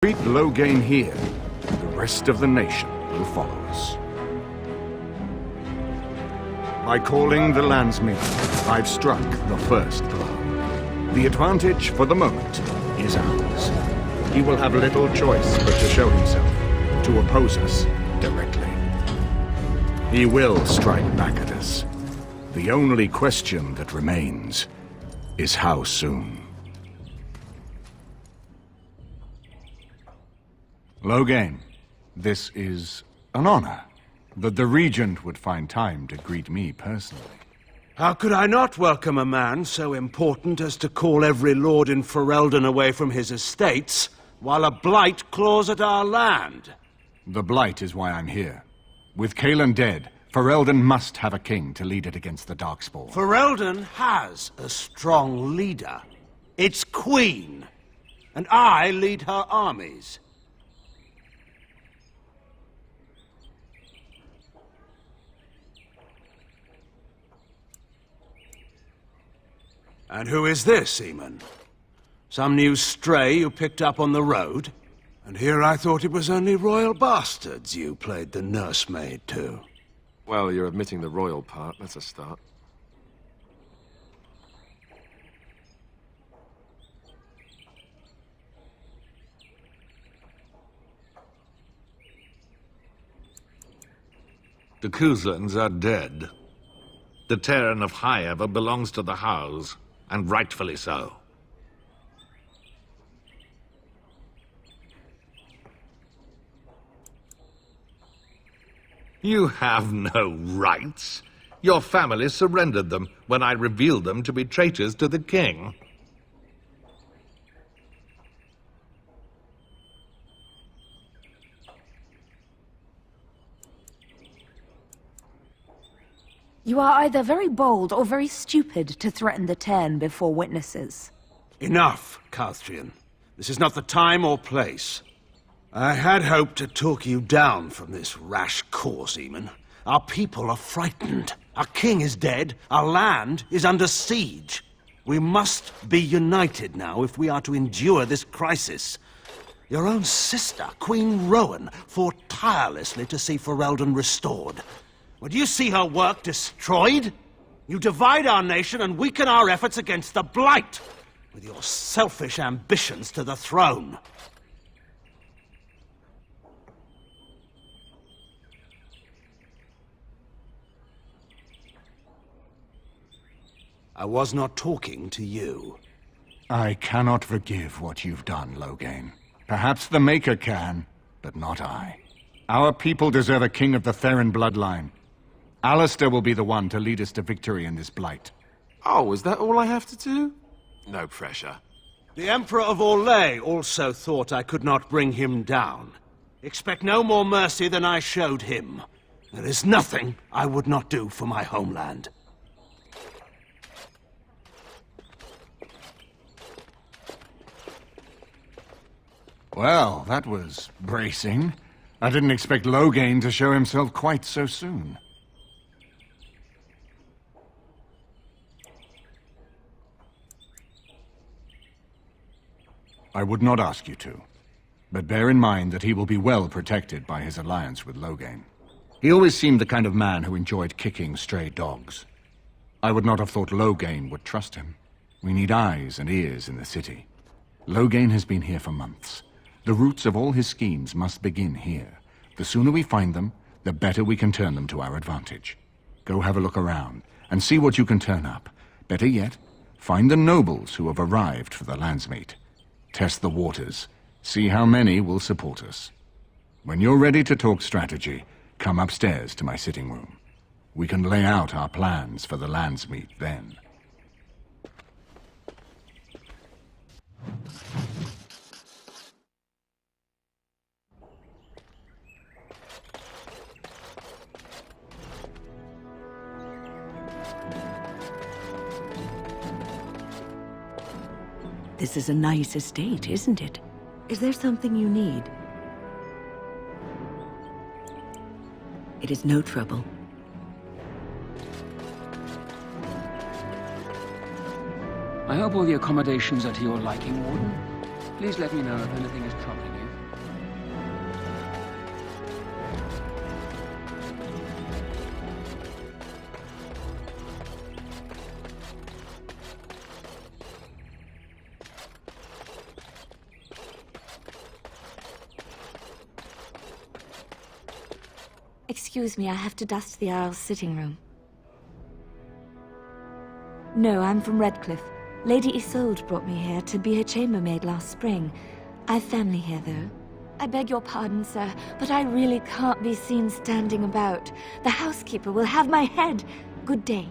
defeat Loghain here, the rest of the nation will follow us. By calling the Landsmeet, I've struck the first blow. The advantage, for the moment, is ours. He will have little choice but to show himself, to oppose us directly. He will strike back at us. The only question that remains is how soon. Loghain, this is an honor. That the Regent would find time to greet me personally. How could I not welcome a man so important as to call every lord in Ferelden away from his estates, while a blight claws at our land? The blight is why I'm here. With Cailan dead, Ferelden must have a king to lead it against the Darkspawn. Ferelden has a strong leader. Its queen. And I lead her armies. And who is this, Eamon? Some new stray you picked up on the road? And here I thought it was only royal bastards you played the nursemaid to. Well, you're admitting the royal part. That's a start. The Kuzlans are dead. The Terran of Highever belongs to the House, and rightfully so. You have no rights. Your family surrendered them when I revealed them to be traitors to the king. You are either very bold or very stupid to threaten the Tern before witnesses. Enough, Calthrian. This is not the time or place. I had hoped to talk you down from this rash course, Eamon. Our people are frightened. Our king is dead. Our land is under siege. We must be united now if we are to endure this crisis. Your own sister, Queen Rowan, fought tirelessly to see Ferelden restored. Would you see her work destroyed? You divide our nation and weaken our efforts against the Blight, with your selfish ambitions to the throne. I was not talking to you. I cannot forgive what you've done, Loghain. Perhaps the Maker can, but not I. Our people deserve a king of the Theron bloodline. Alistair will be the one to lead us to victory in this blight. Oh, is that all I have to do? No pressure. The Emperor of Orlais also thought I could not bring him down. Expect no more mercy than I showed him. There is nothing I would not do for my homeland. Well, that was bracing. I didn't expect Loghain to show himself quite so soon. I would not ask you to, but bear in mind that he will be well protected by his alliance with Loghain. He always seemed the kind of man who enjoyed kicking stray dogs. I would not have thought Loghain would trust him. We need eyes and ears in the city. Loghain has been here for months. The roots of all his schemes must begin here. The sooner we find them, the better we can turn them to our advantage. Go have a look around, and see what you can turn up. Better yet, find the nobles who have arrived for the Landsmeet. Test the waters. See how many will support us. When you're ready to talk strategy, come upstairs to my sitting room. We can lay out our plans for the Landsmeet then. This is a nice estate, isn't it? Is there something you need? It is no trouble. I hope all the accommodations are to your liking, Warden. Please let me know if anything is troubling you. Excuse me, I have to dust the Earl's sitting room. No, I'm from Redcliffe. Lady Isolde brought me here to be her chambermaid last spring. I've family here, though. I beg your pardon, sir, but I really can't be seen standing about. The housekeeper will have my head. Good day.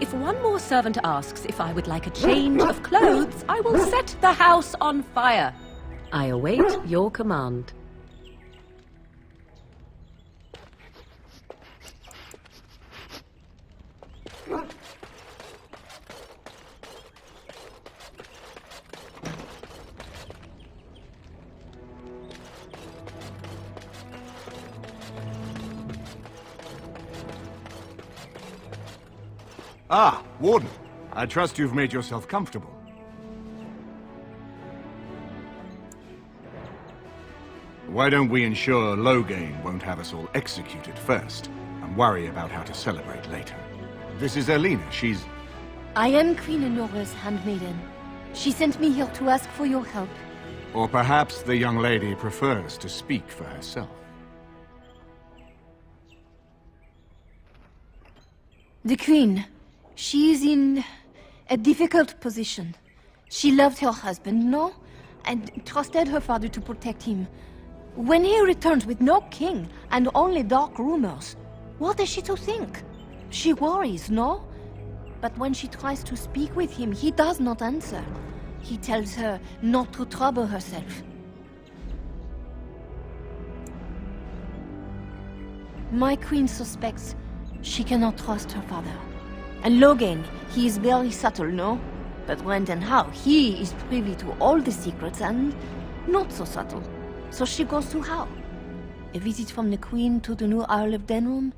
If one more servant asks if I would like a change of clothes, I will set the house on fire. I await your command. Ah, Warden. I trust you've made yourself comfortable. Why don't we ensure Loghain won't have us all executed first, and worry about how to celebrate later? This is Elena. She's... I am Queen Honora's handmaiden. She sent me here to ask for your help. Or perhaps the young lady prefers to speak for herself. The Queen. She is in a difficult position. She loved her husband, no? And trusted her father to protect him. When he returns with no king and only dark rumors, what is she to think? She worries, no? But when she tries to speak with him, he does not answer. He tells her not to trouble herself. My queen suspects she cannot trust her father. And Loghain, he is very subtle, no? But when and how, he is privy to all the secrets and not so subtle. So she goes to how? A visit from the Queen to the new Earl of Denham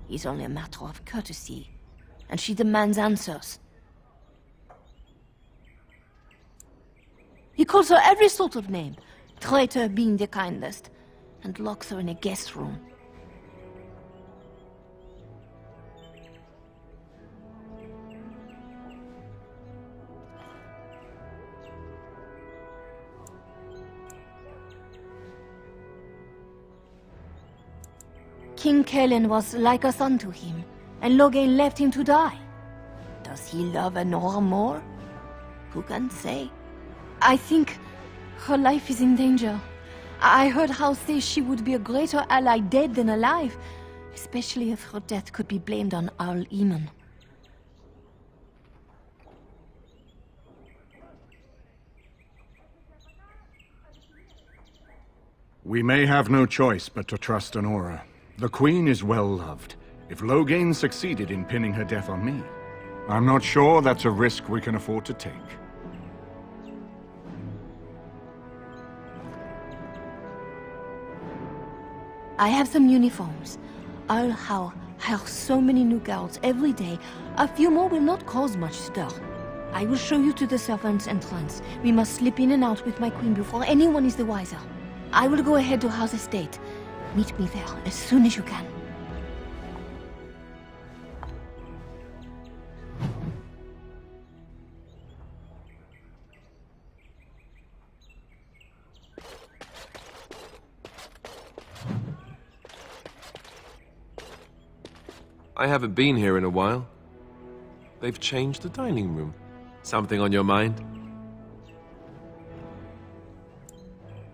is only a matter of courtesy. And she demands answers. He calls her every sort of name, traitor being the kindest, and locks her in a guest room. King Kellen was like a son to him, and Loghain left him to die. Does he love Honora more? Who can say? I think her life is in danger. I heard House say she would be a greater ally dead than alive, especially if her death could be blamed on Earl Eamon. We may have no choice but to trust Honora. The Queen is well loved. If Loghain succeeded in pinning her death on me, I'm not sure that's a risk we can afford to take. I have some uniforms. Earl Howe hires so many new guards every day. A few more will not cause much stir. I will show you to the servants' entrance. We must slip in and out with my queen before anyone is the wiser. I will go ahead to House Estate. Meet me there as soon as you can. I haven't been here in a while. They've changed the dining room. Something on your mind?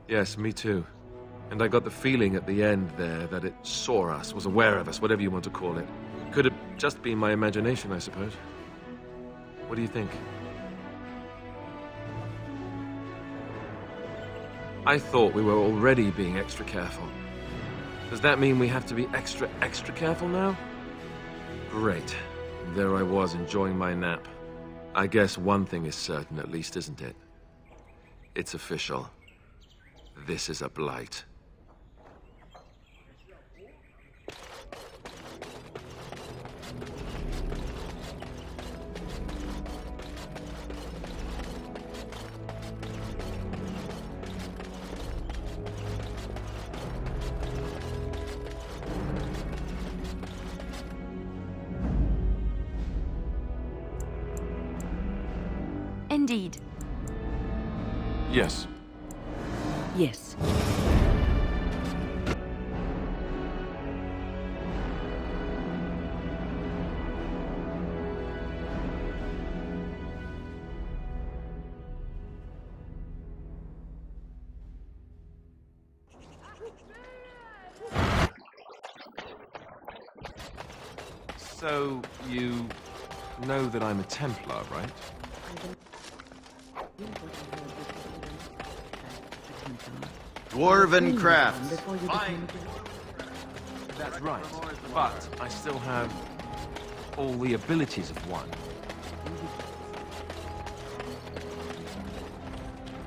Yes, me too. And I got the feeling at the end there that it saw us, was aware of us, whatever you want to call it. Could have just been my imagination, I suppose. What do you think? I thought we were already being extra careful. Does that mean we have to be extra careful now? Great. There I was, enjoying my nap. I guess one thing is certain, at least, isn't it? It's official. This is a blight. Indeed. Yes. Yes. So, you know that I'm a Templar, right? Dwarven crafts. That's right. But I still have all the abilities of one.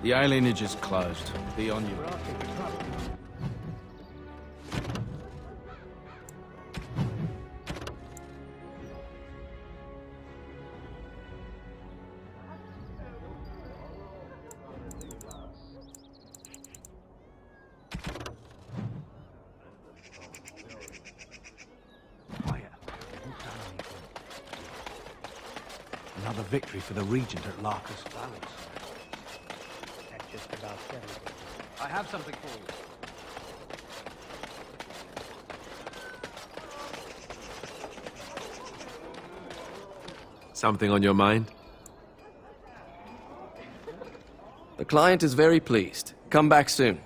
The alienage is closed. Be on you. Another victory for the Regent at Larkus Vallis. That's just about everything. I have something for you. Something on your mind? The client is very pleased. Come back soon.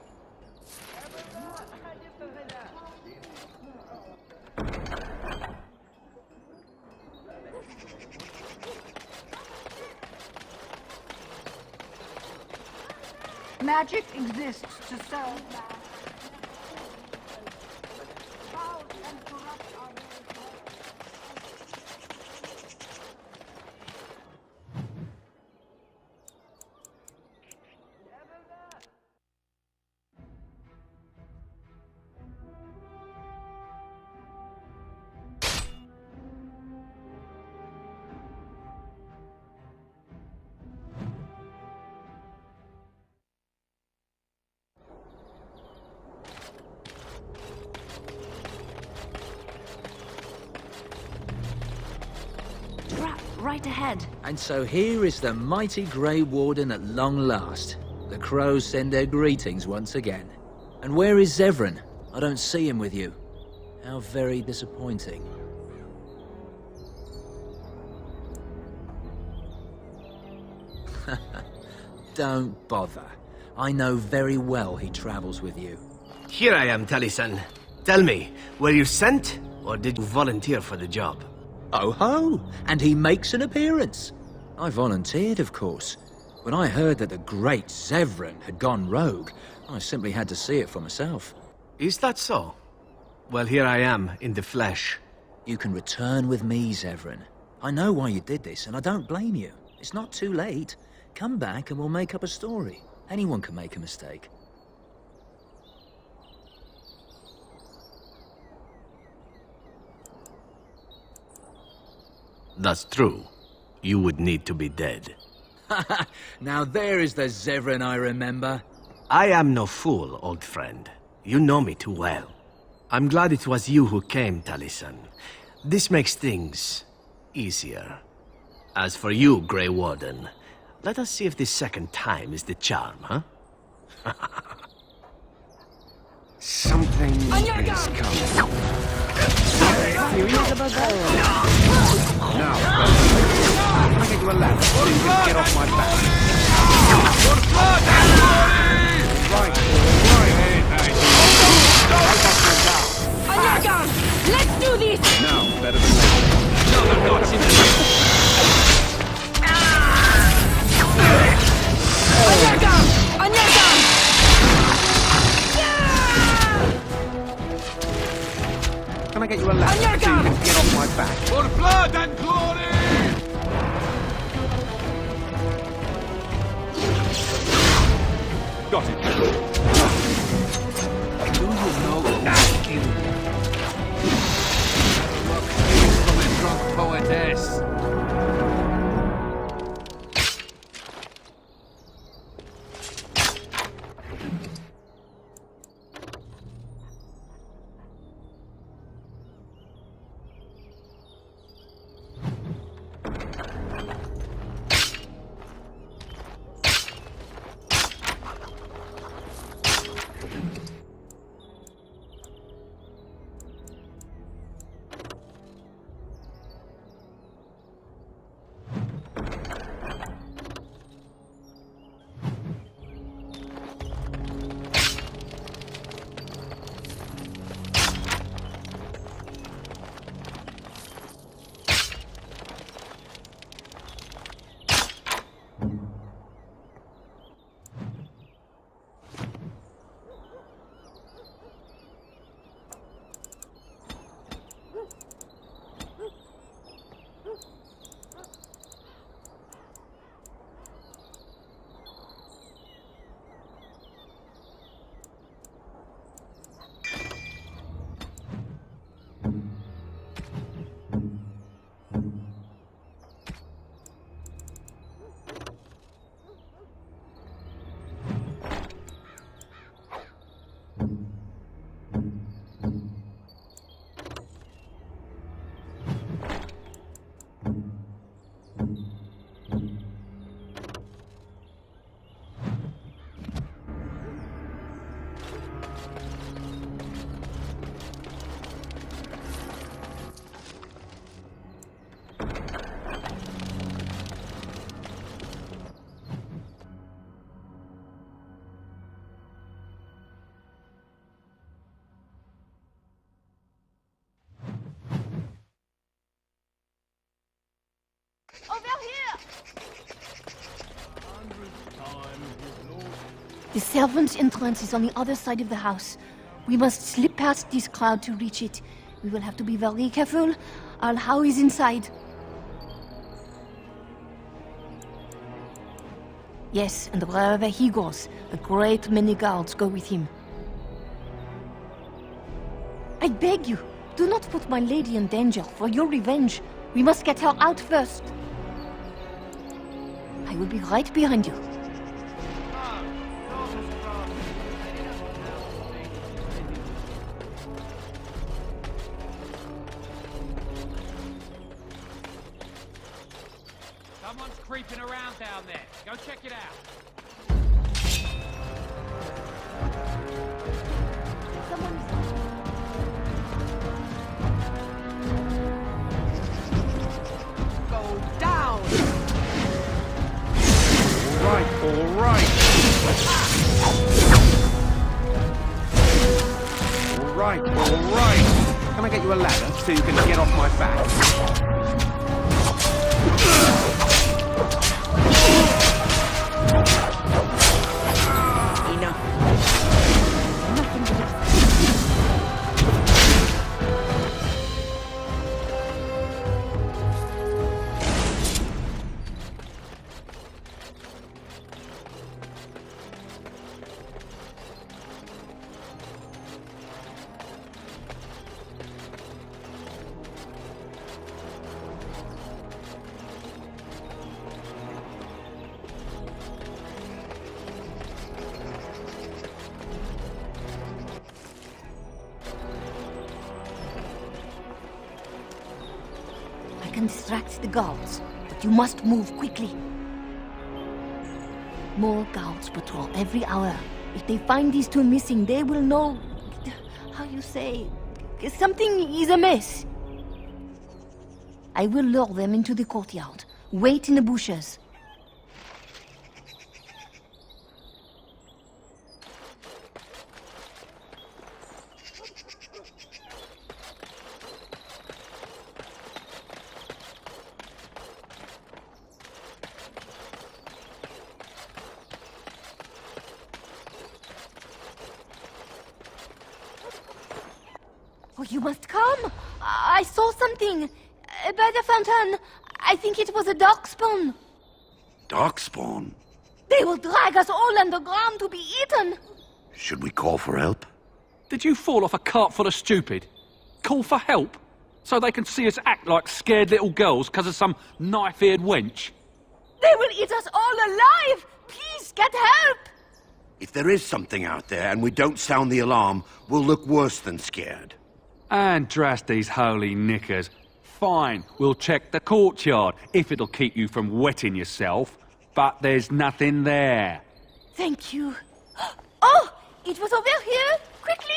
Magic exists to serve man. Right ahead. And so here is the mighty Grey Warden at long last. The crows send their greetings once again. And where is Zevran? I don't see him with you. How very disappointing. Don't bother. I know very well he travels with you. Here I am, Taliesin. Tell me, were you sent, or did you volunteer for the job? Oh ho! And he makes an appearance. I volunteered, of course. When I heard that the great Zevran had gone rogue, I simply had to see it for myself. Is that so? Well, here I am, in the flesh. You can return with me, Zevran. I know why you did this, and I don't blame you. It's not too late. Come back and we'll make up a story. Anyone can make a mistake. That's true. You would need to be dead. Now there is the Zevran I remember. I am no fool, old friend. You know me too well. I'm glad it was you who came, Taliesin. This makes things easier. As for you, Grey Warden, let us see if this second time is the charm, huh? Something is coming. Serious about that? Now, can I get you a ladder so you can get off my back? Right, Anyagan! Let's do this! now, better than later. Another notch in the Anyagan! Anyagan! Can I get you a ladder so you can get off my back? For blood and glory! Got it. Do you know that you? From a drunk poetess. The servants' entrance is on the other side of the house. We must slip past this crowd to reach it. We will have to be very careful. Al-How is inside. Yes, and wherever he goes, a great many guards go with him. I beg you, do not put my lady in danger for your revenge. We must get her out first. I will be right behind you. Someone's creeping around down there. Go check it out. Go down! All right. All right. Can I get you a ladder so you can get off my back? I can distract the guards, but you must move quickly. More guards patrol every hour. If they find these two missing, they will know... how you say... something is amiss. I will lure them into the courtyard. Wait in the bushes. Oh, you must come! I saw something! By the fountain! I think it was a darkspawn! Darkspawn? They will drag us all underground to be eaten! Should we call for help? Did you fall off a cart full of stupid? Call for help? So they can see us act like scared little girls because of some knife-eared wench? They will eat us all alive! Please, get help! If there is something out there and we don't sound the alarm, we'll look worse than scared. And drast these holy knickers. Fine, we'll check the courtyard, if it'll keep you from wetting yourself. But there's nothing there. Thank you. Oh! It was over here! Quickly!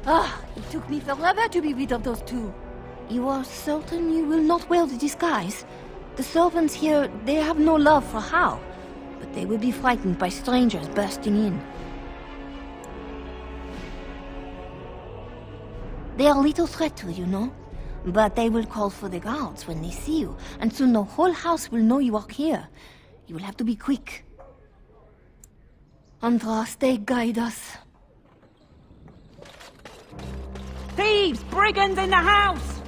Ah, it took me forever to be rid of those two. You are certain you will not wear the disguise? The servants here, they have no love for How, but they will be frightened by strangers bursting in. They are little threat to you, know? But they will call for the guards when they see you, and soon the whole house will know you are here. You will have to be quick. Andraste, guide us. Thieves! Brigands in the house!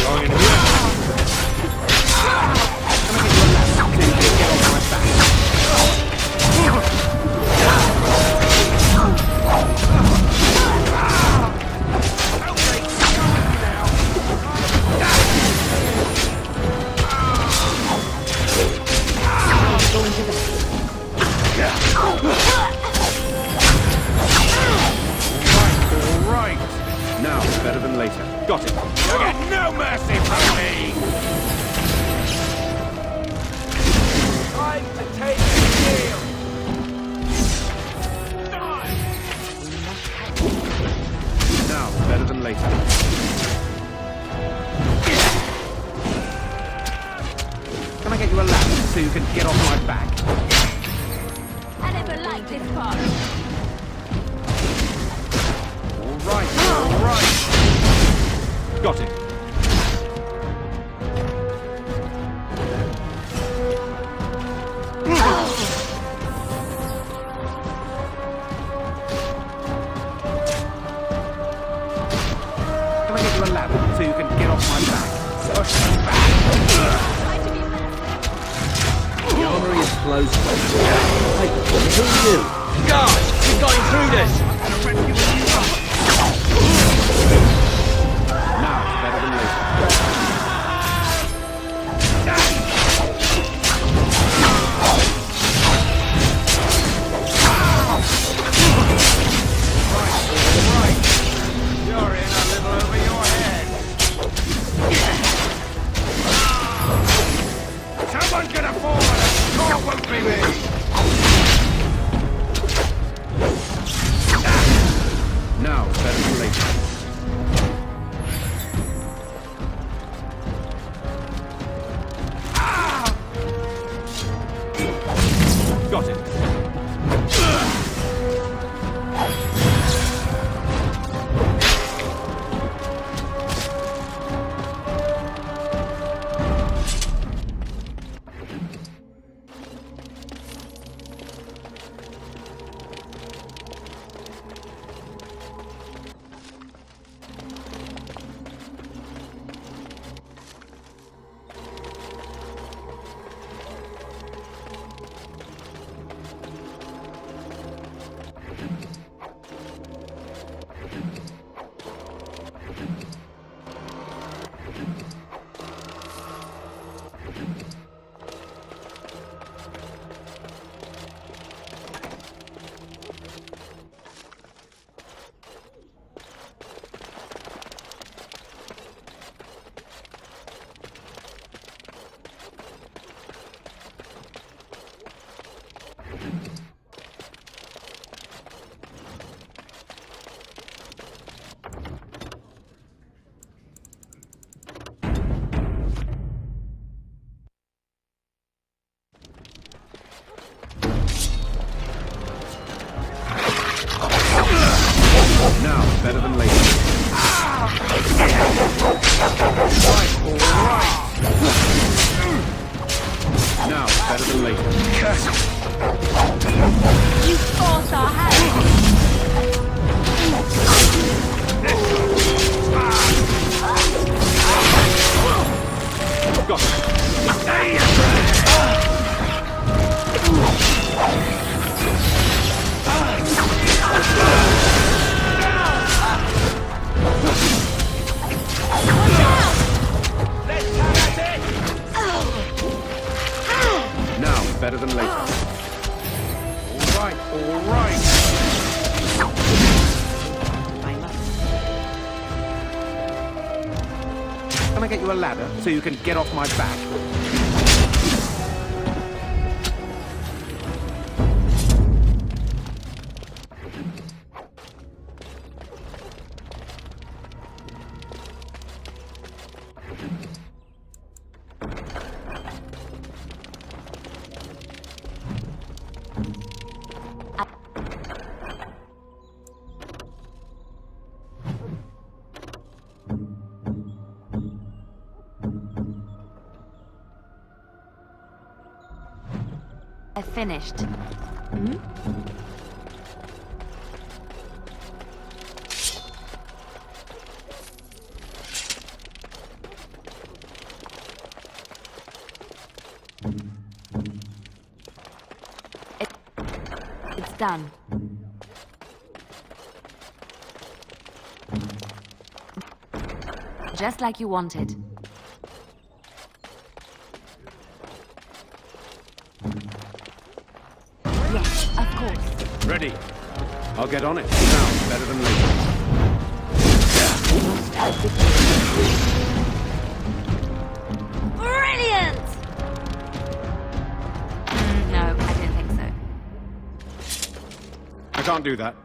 Belong in here. Got it. You get no mercy from me! Time to take the deal! Now, better than later. Can I get you a ladder so you can get off my back? I never liked this part. All right. Got it. Can I get you a ladder so you can get off my back? Push me back. The armory is closed. Hey, who are you? Guards, we're going through this! Now, better than later. You're in a little over your head. Someone's gonna fall and the score won't be me. Now, better than later. Got it. Now, better than later. Right. Now, better than later. You forced our hand. Got it. Now, better than later. All right. Can I get you a ladder so you can get off my back? I finished. It's done. Just like you wanted. Yes, of course. Ready. I'll get on it. Now, better than later. Most of the can't do that.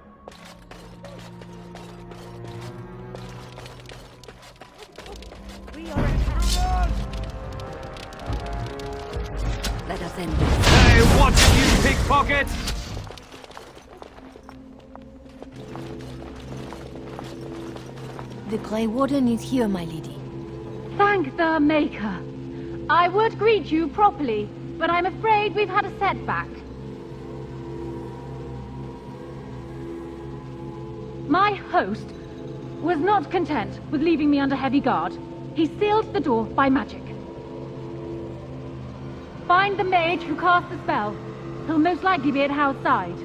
Let us end this. Hey, watch it, you pickpocket! The Grey Warden is here, my lady. Thank the Maker. I would greet you properly, but I'm afraid we've had a setback. My host was not content with leaving me under heavy guard. He sealed the door by magic. Find the mage who cast the spell. He'll most likely be at Hal's side.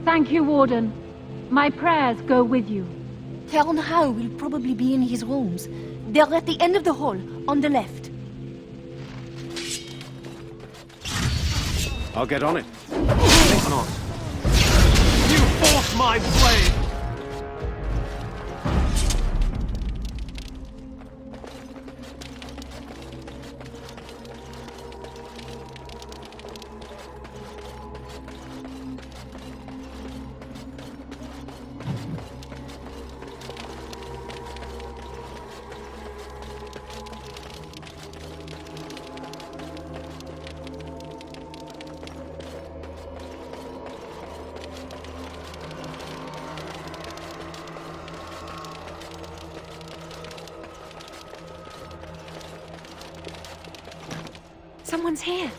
Thank you, Warden. My prayers go with you. Count Howe will probably be in his rooms. They're at the end of the hall, on the left. I'll get on it. Think not. You force my blade! Someone's here.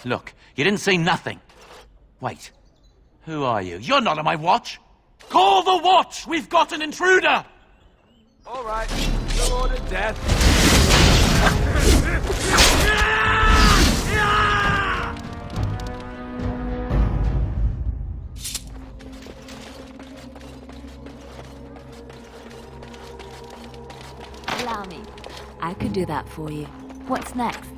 Look, you didn't say nothing. Wait. Who are you? You're not on my watch. Call the watch! We've got an intruder! All right, you'll order death. Allow me. I could do that for you. What's next?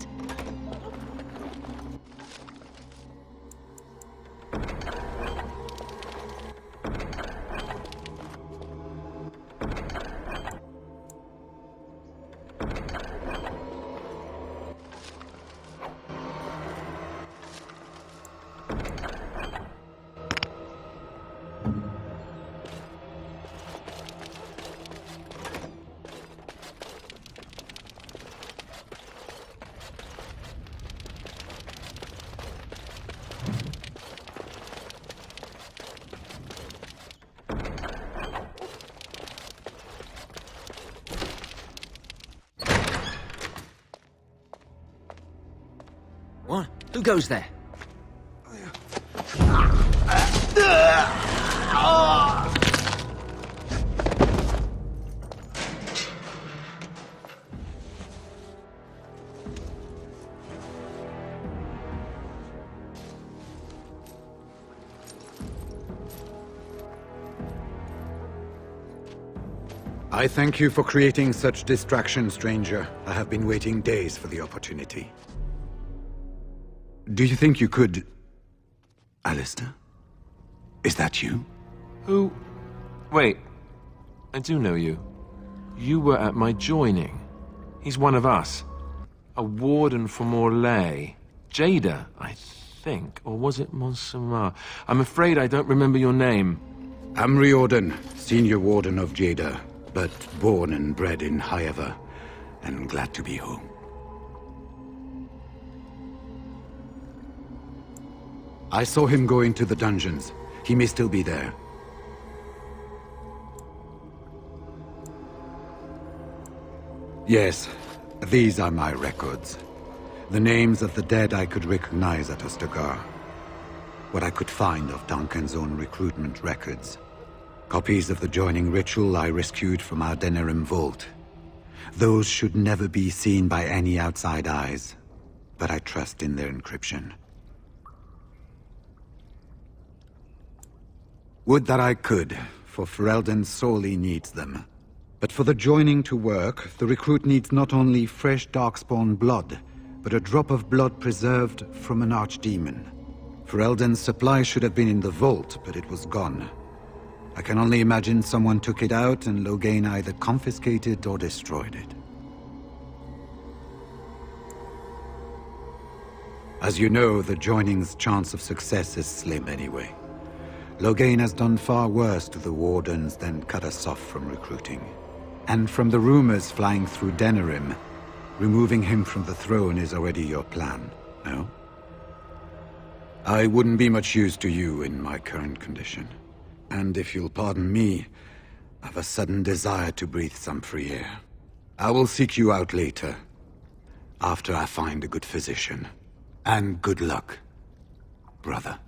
What? Who goes there? I thank you for creating such distraction, stranger. I have been waiting days for the opportunity. Do you think you could... Alistair? Is that you? Who? Wait. I do know you. You were at my joining. He's one of us. A warden for Morlaix. Jada, I think. Or was it Montsemar? I'm afraid I don't remember your name. I'm Riordan, senior warden of Jada, but born and bred in Highever, and glad to be home. I saw him go into the dungeons. He may still be there. Yes, these are my records. The names of the dead I could recognize at Ostagar. What I could find of Duncan's own recruitment records. Copies of the joining ritual I rescued from our Denerim vault. Those should never be seen by any outside eyes, but I trust in their encryption. Would that I could, for Ferelden sorely needs them. But for the joining to work, the recruit needs not only fresh Darkspawn blood, but a drop of blood preserved from an archdemon. Ferelden's supply should have been in the vault, but it was gone. I can only imagine someone took it out and Loghain either confiscated or destroyed it. As you know, the joining's chance of success is slim anyway. Loghain has done far worse to the Wardens than cut us off from recruiting. And from the rumors flying through Denerim, removing him from the throne is already your plan, no? I wouldn't be much use to you in my current condition. And if you'll pardon me, I've a sudden desire to breathe some free air. I will seek you out later, after I find a good physician. And good luck, brother.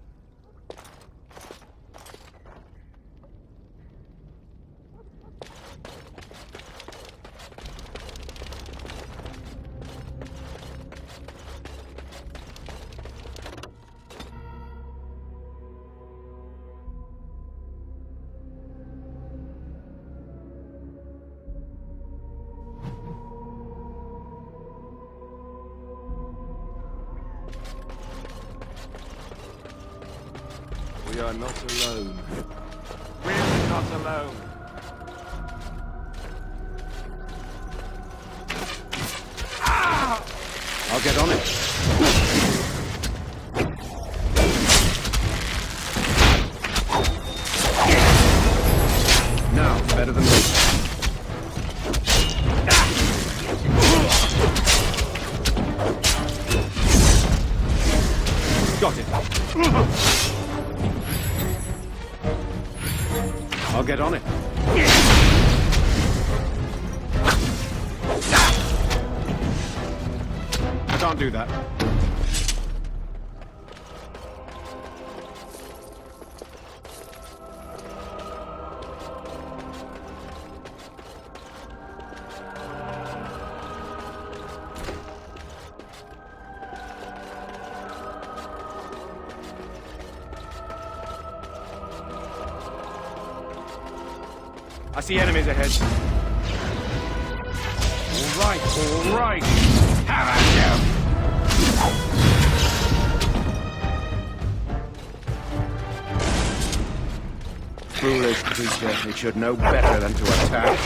We are not alone. We're not alone. I'll get on it. Now, better than me. Got it. I'll get on it. I can't do that. I see enemies ahead. All right. How about you? Foolish creature, it should know better than to attack.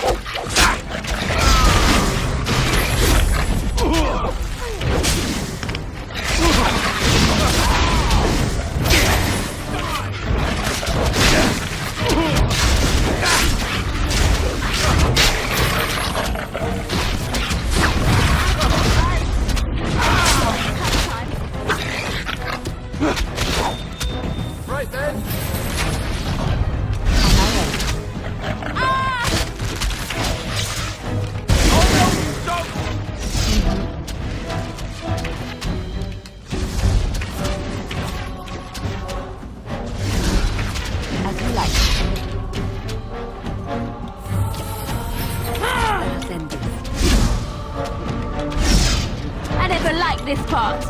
Right then. As you like. Send this. I never liked this part.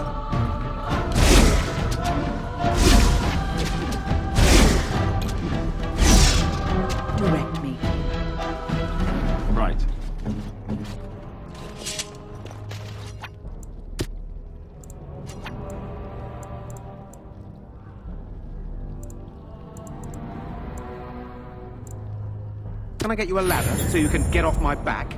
Direct me. Right. Can I get you a ladder so you can get off my back?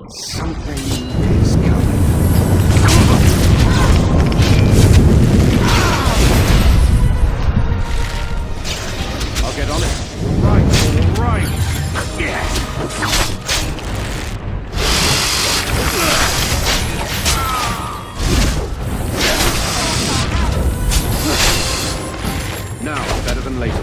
Something is coming. I'll get on it. All right. Yeah. Now, better than later.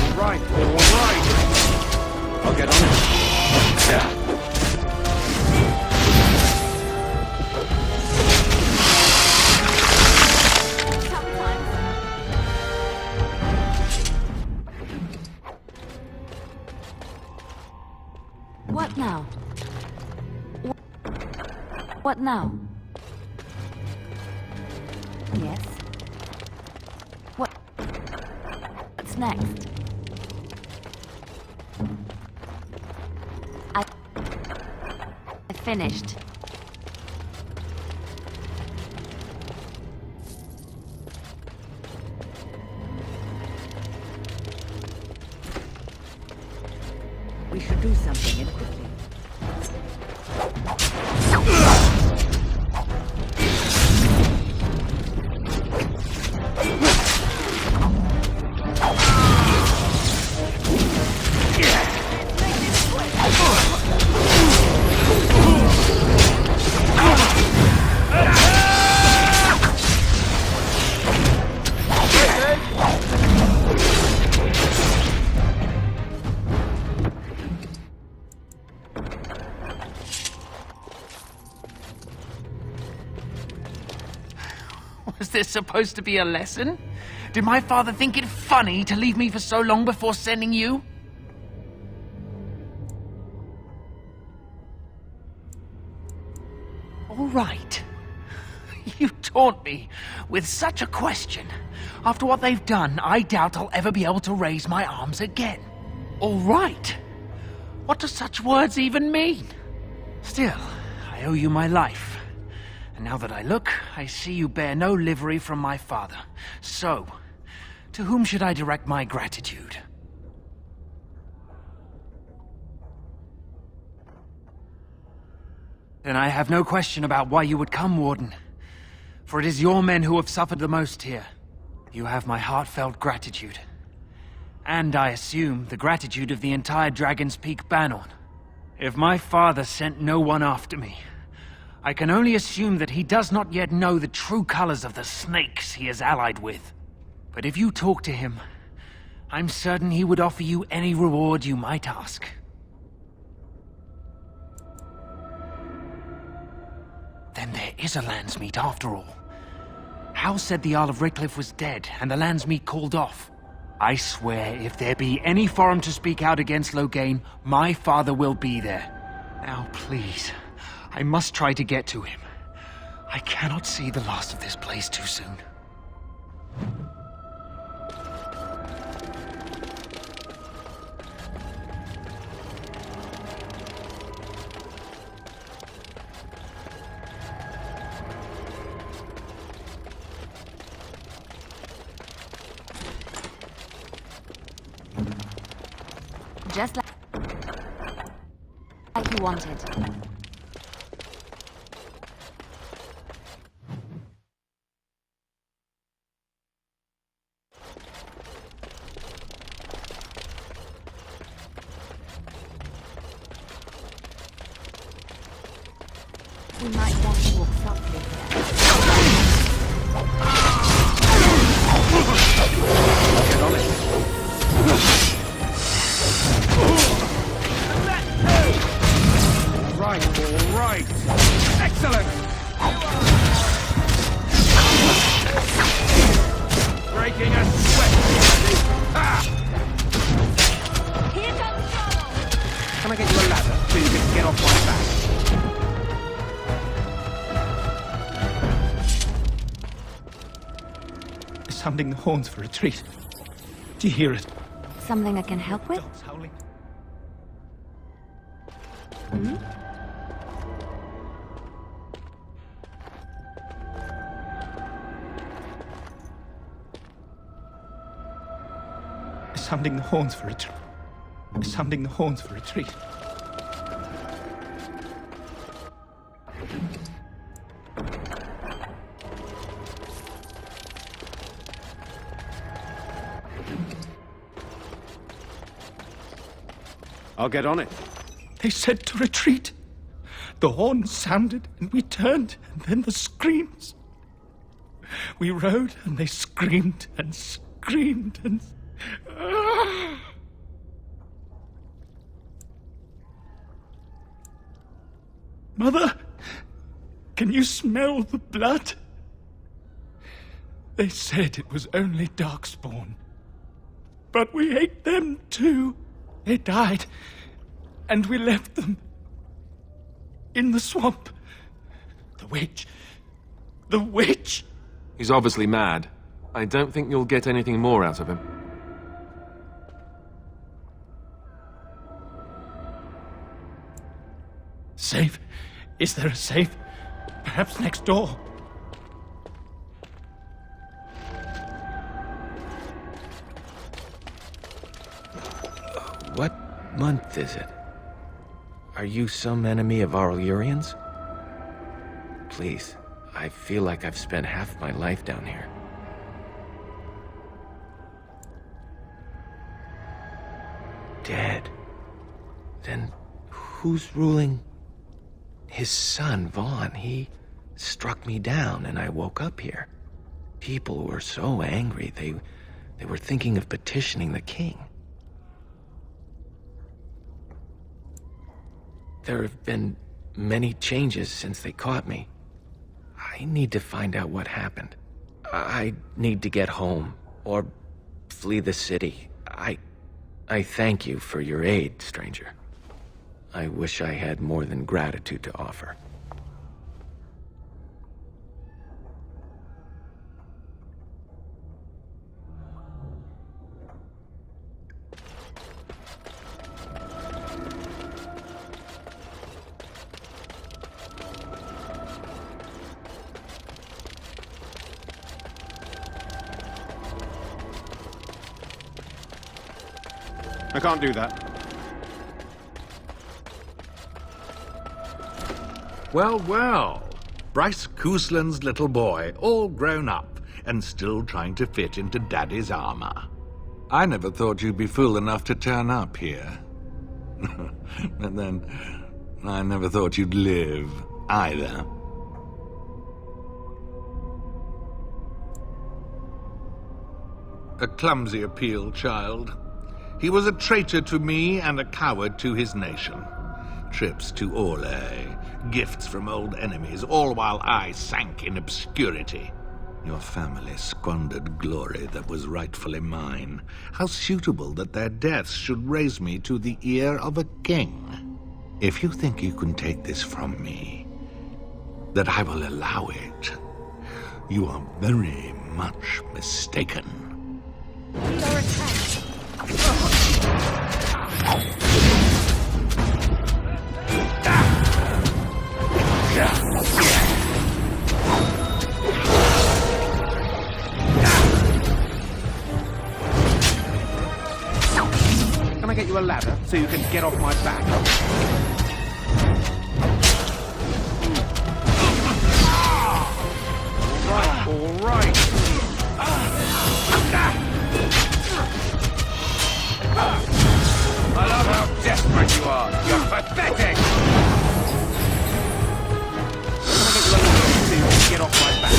All right. I'll get on it. Yeah. What now? What now? Yes. What's What's next? I finished. We should do something and quickly. Was this supposed to be a lesson? Did my father think it funny to leave me for so long before sending you? All right. You taunt me with such a question. After what they've done, I doubt I'll ever be able to raise my arms again. All right. What do such words even mean? Still, I owe you my life. And now that I look, I see you bear no livery from my father. So, to whom should I direct my gratitude? Then I have no question about why you would come, Warden. For it is your men who have suffered the most here. You have my heartfelt gratitude. And I assume the gratitude of the entire Dragon's Peak Banon. If my father sent no one after me, I can only assume that he does not yet know the true colors of the snakes he is allied with. But if you talk to him, I'm certain he would offer you any reward you might ask. Then there is a Landsmeet after all. Hal said the Isle of Redcliffe was dead, and the Landsmeet called off. I swear, if there be any forum to speak out against Loghain, my father will be there. Now, please, I must try to get to him. I cannot see the last of this place too soon. Just like you wanted. We might want to walk softly here. Get on it. Right, all right. Excellent. Breaking a sweat. Ah! Here comes trouble. Can I get you a ladder so you can get off my back? Sounding the horns for retreat. Do you hear it? Something I can help with? Dogs howling. Hmm? Sounding the horns for retreat. Sounding the horns for retreat. I'll get on it. They said to retreat. The horn sounded and we turned, and then the screams. We rode and they screamed and screamed and... Mother, can you smell the blood? They said it was only Darkspawn. But we ate them too. They died, and we left them in the swamp. The witch. The witch! He's obviously mad. I don't think you'll get anything more out of him. Safe? Is there a safe? Perhaps next door? What month is it? Are you some enemy of Aureliurians? Please, I feel like I've spent half my life down here. Dead. Then who's ruling? His son, Vaughn. He struck me down and I woke up here. People were so angry, they were thinking of petitioning the king. There have been many changes since they caught me. I need to find out what happened. I need to get home, or flee the city. I thank you for your aid, stranger. I wish I had more than gratitude to offer. I can't do that. Well, well. Bryce Cousland's little boy, all grown up, and still trying to fit into Daddy's armor. I never thought you'd be fool enough to turn up here. And then, I never thought you'd live, either. A clumsy appeal, child. He was a traitor to me and a coward to his nation. Trips to Orlais, gifts from old enemies, all while I sank in obscurity. Your family squandered glory that was rightfully mine. How suitable that their deaths should raise me to the ear of a king. If you think you can take this from me, that I will allow it, you are very much mistaken. We are attacked. Can I get you a ladder so you can get off my back? All right. I love how desperate you are. You're pathetic. Can I get you a ladder so you can get off my back?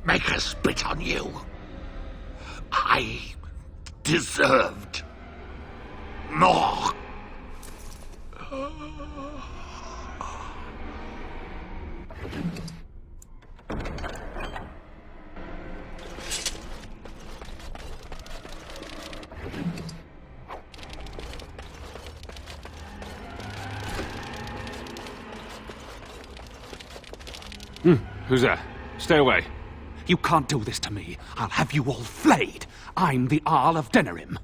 Make us spit on you. I deserved more. Who's there? Stay away. You can't do this to me. I'll have you all flayed. I'm the Arl of Denerim.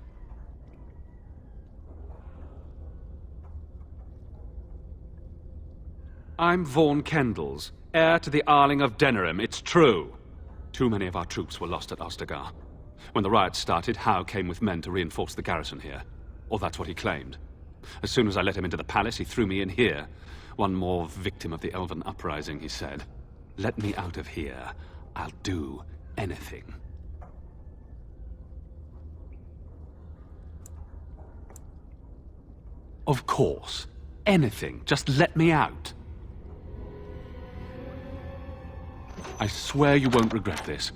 I'm Vaughan Kendalls, heir to the Arling of Denerim. It's true. Too many of our troops were lost at Ostagar. When the riots started, Howe came with men to reinforce the garrison here. Or that's what he claimed. As soon as I let him into the palace, he threw me in here. One more victim of the Elven uprising, he said. Let me out of here. I'll do anything. Of course. Anything. Just let me out. I swear you won't regret this.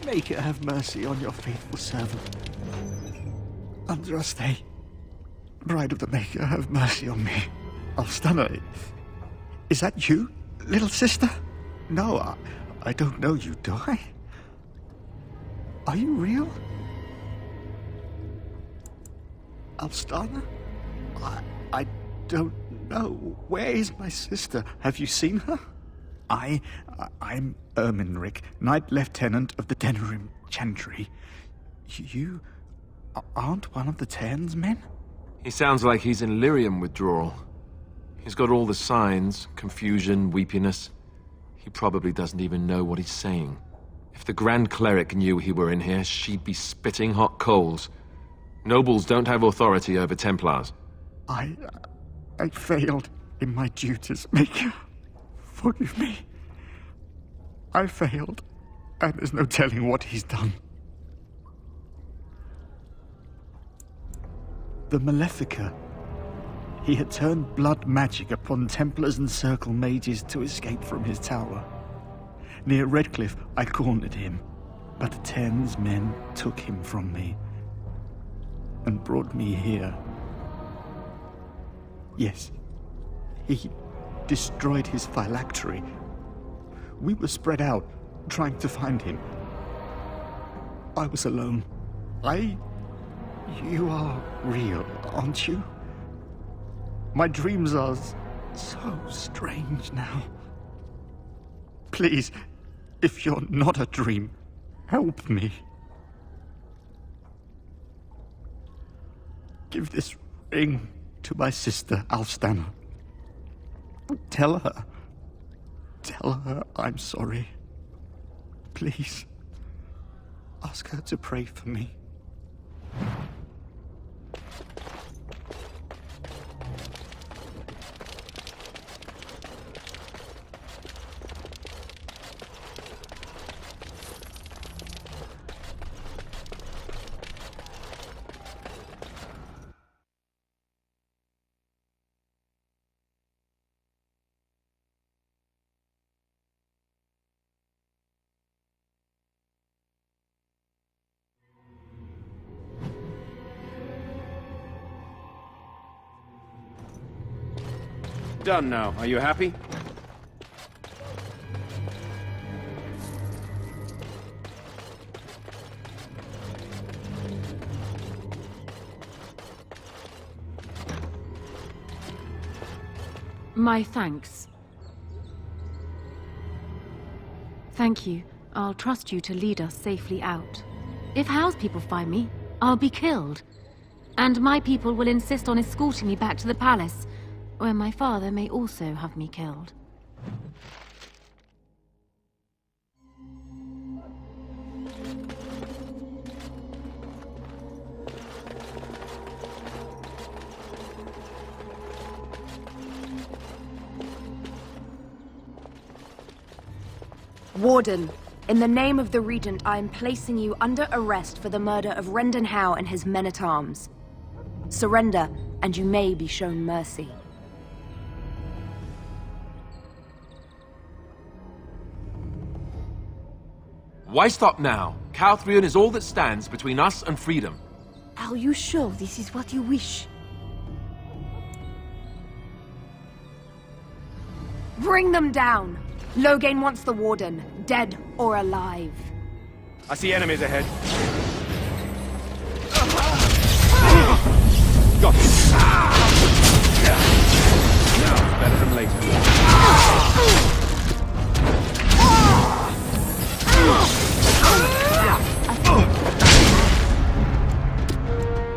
Maker, have mercy on your faithful servant. Andraste, Bride of the Maker, have mercy on me. Alstana, is that you, little sister? No, I don't know you, do I? Are you real? Alstana? I don't know. Where is my sister? Have you seen her? I'm Erminric, Knight Lieutenant of the Denerim Chantry. You aren't one of the Terns men? He sounds like he's in lyrium withdrawal. He's got all the signs, confusion, weepiness. He probably doesn't even know what he's saying. If the Grand Cleric knew he were in here, she'd be spitting hot coals. Nobles don't have authority over Templars. I failed in my duties, Maker. Forgive me. I failed, and there's no telling what he's done. The Malefica. He had turned blood magic upon Templars and Circle Mages to escape from his tower. Near Redcliffe, I cornered him, but the Terns men took him from me and brought me here. Yes, he destroyed his phylactery. We were spread out, trying to find him. I was alone. You are real, aren't you? My dreams are so strange now. Please, if you're not a dream, help me. Give this ring to my sister, Alstana. Tell her I'm sorry. Please, ask her to pray for me. Done now. Are you happy? My thanks. Thank you. I'll trust you to lead us safely out. If House people find me, I'll be killed. And my people will insist on escorting me back to the palace, where my father may also have me killed. Warden, in the name of the Regent, I am placing you under arrest for the murder of Rendon Howe and his men-at-arms. Surrender, and you may be shown mercy. Why stop now? Calthrion is all that stands between us and freedom. Are you sure this is what you wish? Bring them down! Loghain wants the Warden, dead or alive. I see enemies ahead. Got it. Now, better than later.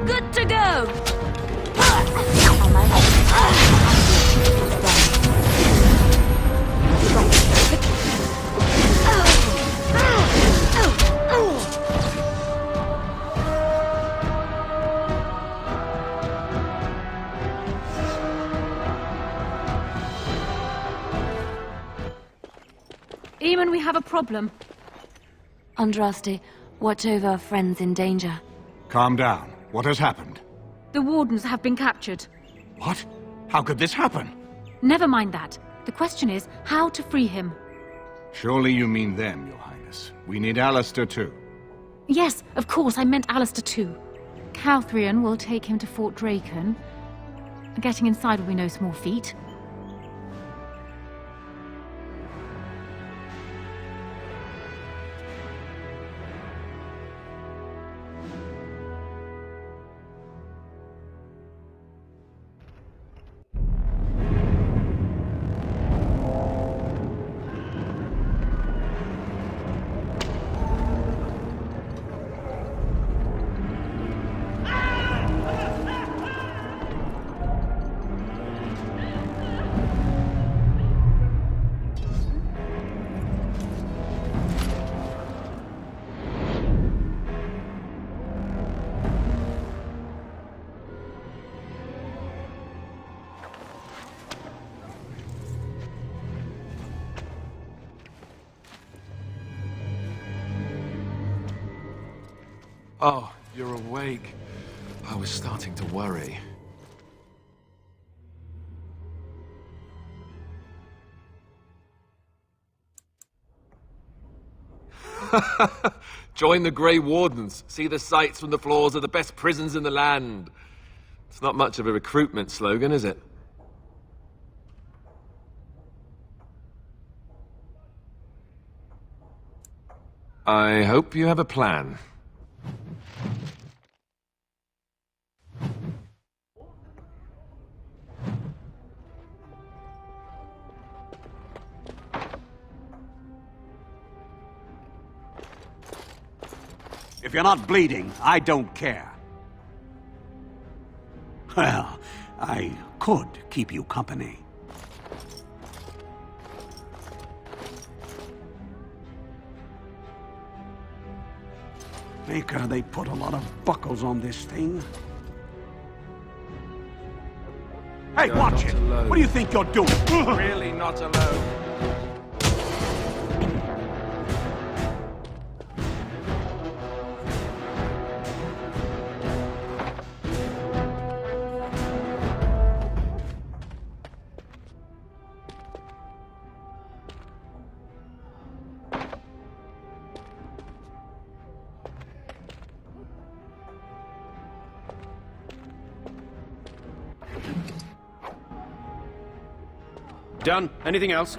Good to go! Eamon, we have a problem. Andraste, watch over our friends in danger. Calm down. What has happened? The Wardens have been captured. What? How could this happen? Never mind that. The question is how to free him. Surely you mean them, Your Highness. We need Alistair too. Yes, of course, I meant Alistair too. Calthrion will take him to Fort Dracon. Getting inside will be no small feat. Oh, you're awake. I was starting to worry. Join the Grey Wardens. See the sights from the floors of the best prisons in the land. It's not much of a recruitment slogan, is it? I hope you have a plan. If you're not bleeding, I don't care. Well, I could keep you company. Baker, they put a lot of buckles on this thing. Hey, You're watch not it! alone. What do you think you're doing? Really not alone. Done. Anything else?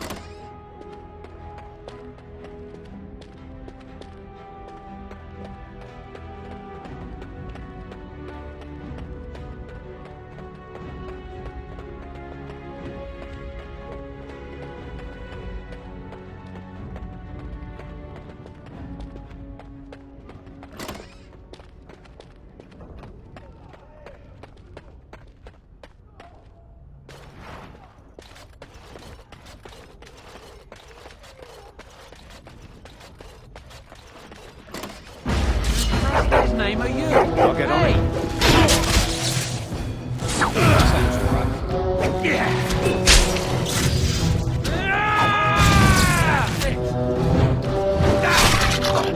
What name are you? I'll get on it.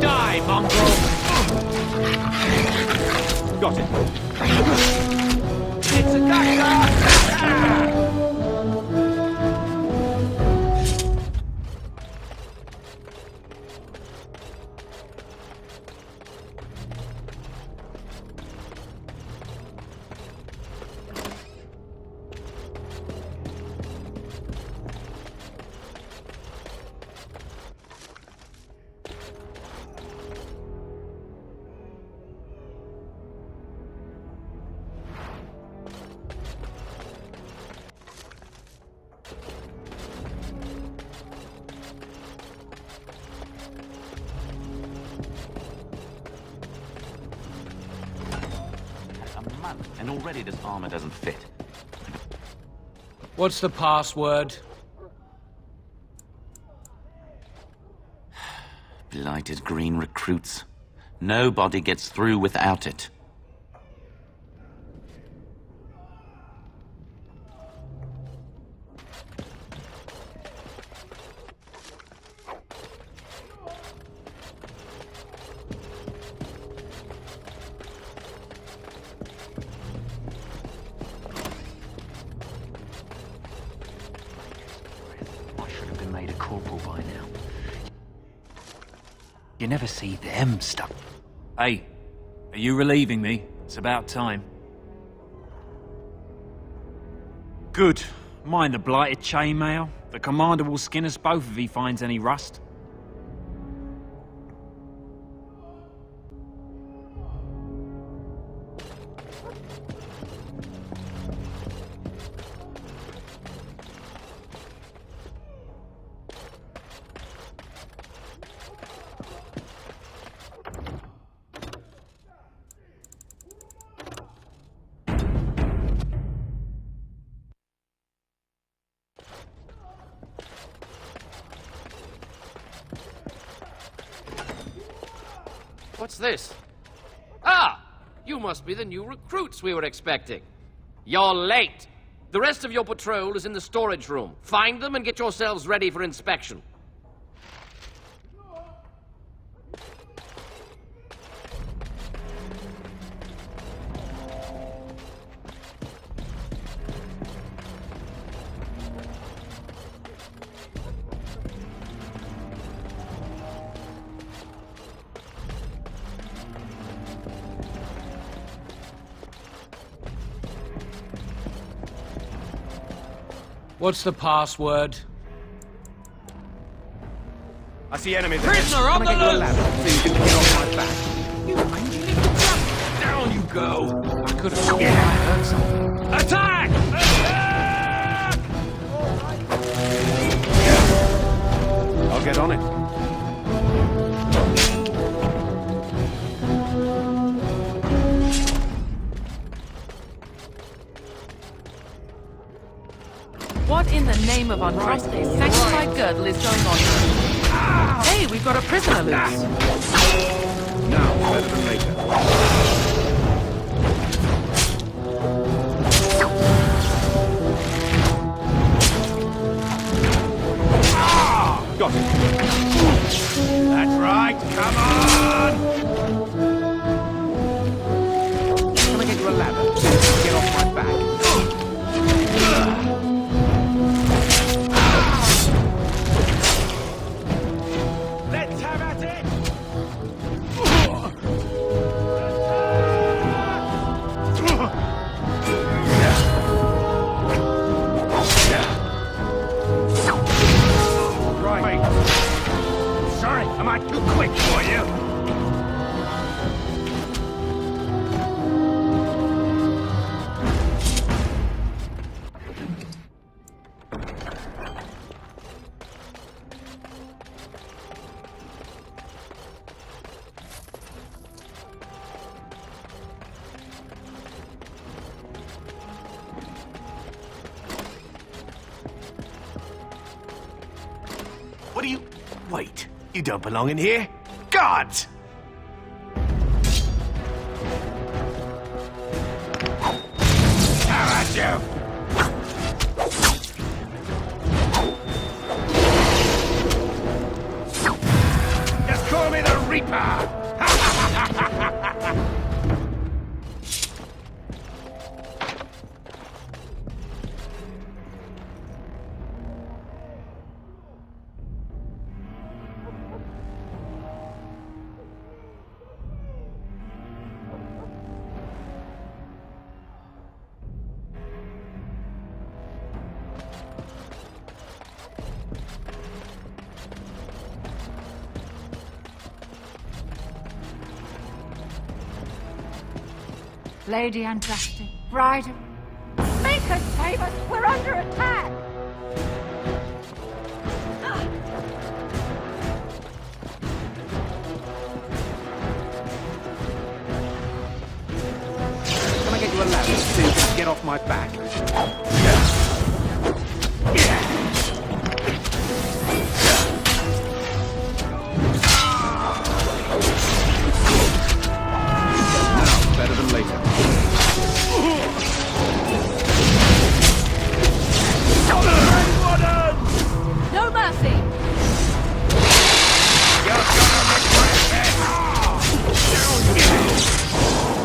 Die, mongrel! Got it. It's a doctor! A month, and already this armor doesn't fit. What's the password? Blighted green recruits. Nobody gets through without it. I should have been made a corporal by now. You never see them stuff. Hey, are you relieving me? It's about time. Good. Mind the blighted chainmail. The commander will skin us both if he finds any rust. What's this? Ah! You must be the new recruits we were expecting. You're late. The rest of your patrol is in the storage room. Find them and get yourselves ready for inspection. What's the password? I see enemies. Prisoner on the loose! So you can get off my back. You mangy little brat. Down you go. I could have sworn I heard something. Attack! I'll get on it. What in the name of Andraste sanctified girdle is going on here? Hey, we've got a prisoner loose. Now, better than later. Got it. That's right. Come on. Can I get you a ladder? Get off my back. Let's have at it. Sorry, am I too quick for you? What do you... Wait, you don't belong in here. Guards! How about you? Just call me the Reaper! Lady Andraste, Bride, make us save us! We're under attack! Can I get you a ladder so you can get off my back? Now, better than later. No mercy!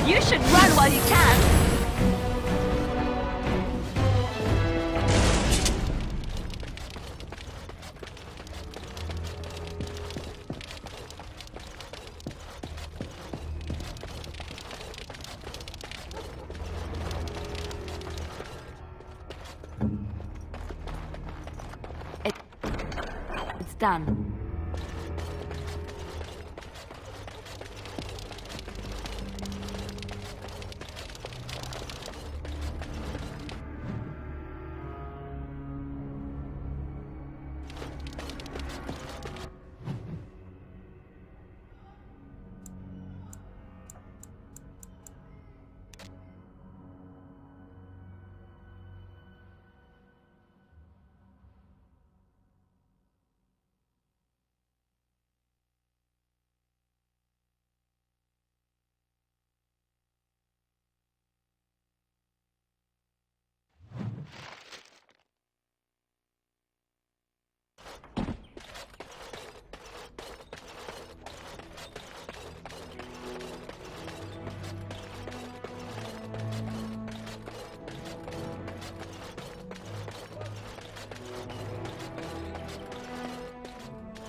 You should run while you can. It's done.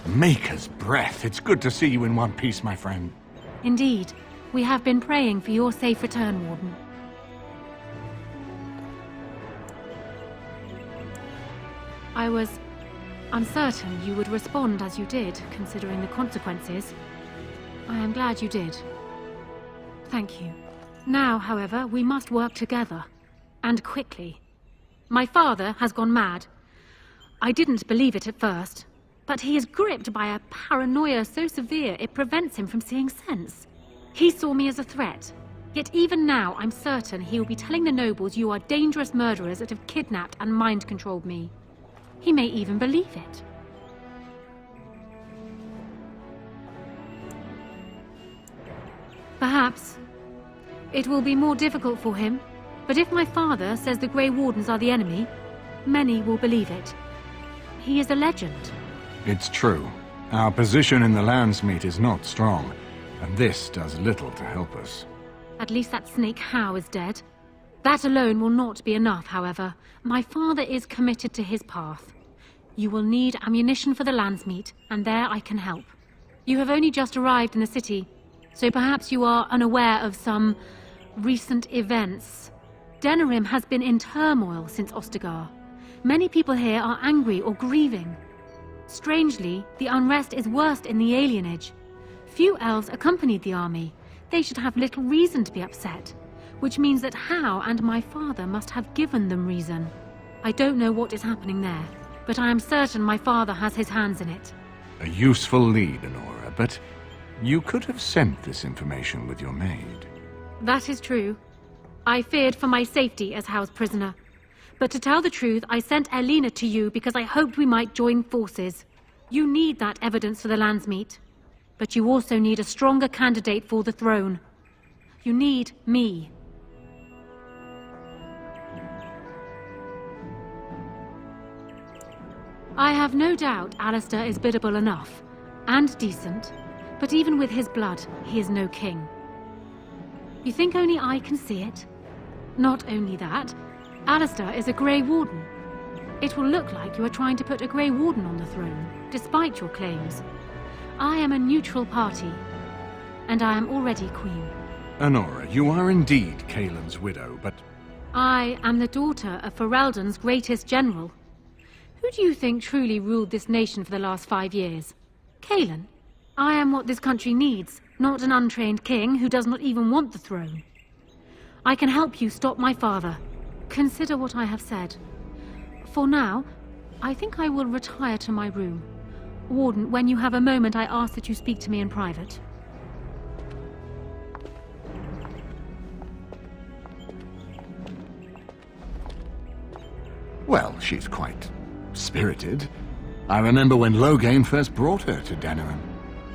Maker's breath. It's good to see you in one piece, my friend. Indeed. We have been praying for your safe return, Warden. I was uncertain you would respond as you did, considering the consequences. I am glad you did. Thank you. Now, however, we must work together. And quickly. My father has gone mad. I didn't believe it at first, but he is gripped by a paranoia so severe it prevents him from seeing sense. He saw me as a threat. Yet even now, I'm certain he will be telling the nobles you are dangerous murderers that have kidnapped and mind-controlled me. He may even believe it. Perhaps. It will be more difficult for him, but if my father says the Grey Wardens are the enemy, many will believe it. He is a legend. It's true. Our position in the Landsmeet is not strong, and this does little to help us. At least that snake How is dead. That alone will not be enough, however. My father is committed to his path. You will need ammunition for the Landsmeet, and there I can help. You have only just arrived in the city, so perhaps you are unaware of some recent events. Denerim has been in turmoil since Ostagar. Many people here are angry or grieving. Strangely, the unrest is worst in the alienage. Few elves accompanied the army. They should have little reason to be upset, which means that How and my father must have given them reason. I don't know what is happening there, but I am certain my father has his hands in it. A useful lead, Honora, but you could have sent this information with your maid. That is true. I feared for my safety as How's prisoner. But to tell the truth, I sent Elena to you because I hoped we might join forces. You need that evidence for the Landsmeet. But you also need a stronger candidate for the throne. You need me. I have no doubt Alistair is biddable enough, and decent, but even with his blood, he is no king. You think only I can see it? Not only that, Alistair is a Grey Warden. It will look like you are trying to put a Grey Warden on the throne, despite your claims. I am a neutral party, and I am already queen. Honora, you are indeed Kaelin's widow, but... I am the daughter of Ferelden's greatest general. Who do you think truly ruled this nation for the last 5 years? Kaelin? I am what this country needs, not an untrained king who does not even want the throne. I can help you stop my father. Consider what I have said. For now, I think I will retire to my room. Warden, when you have a moment, I ask that you speak to me in private. Well, she's quite spirited. I remember when Loghain first brought her to Denerim.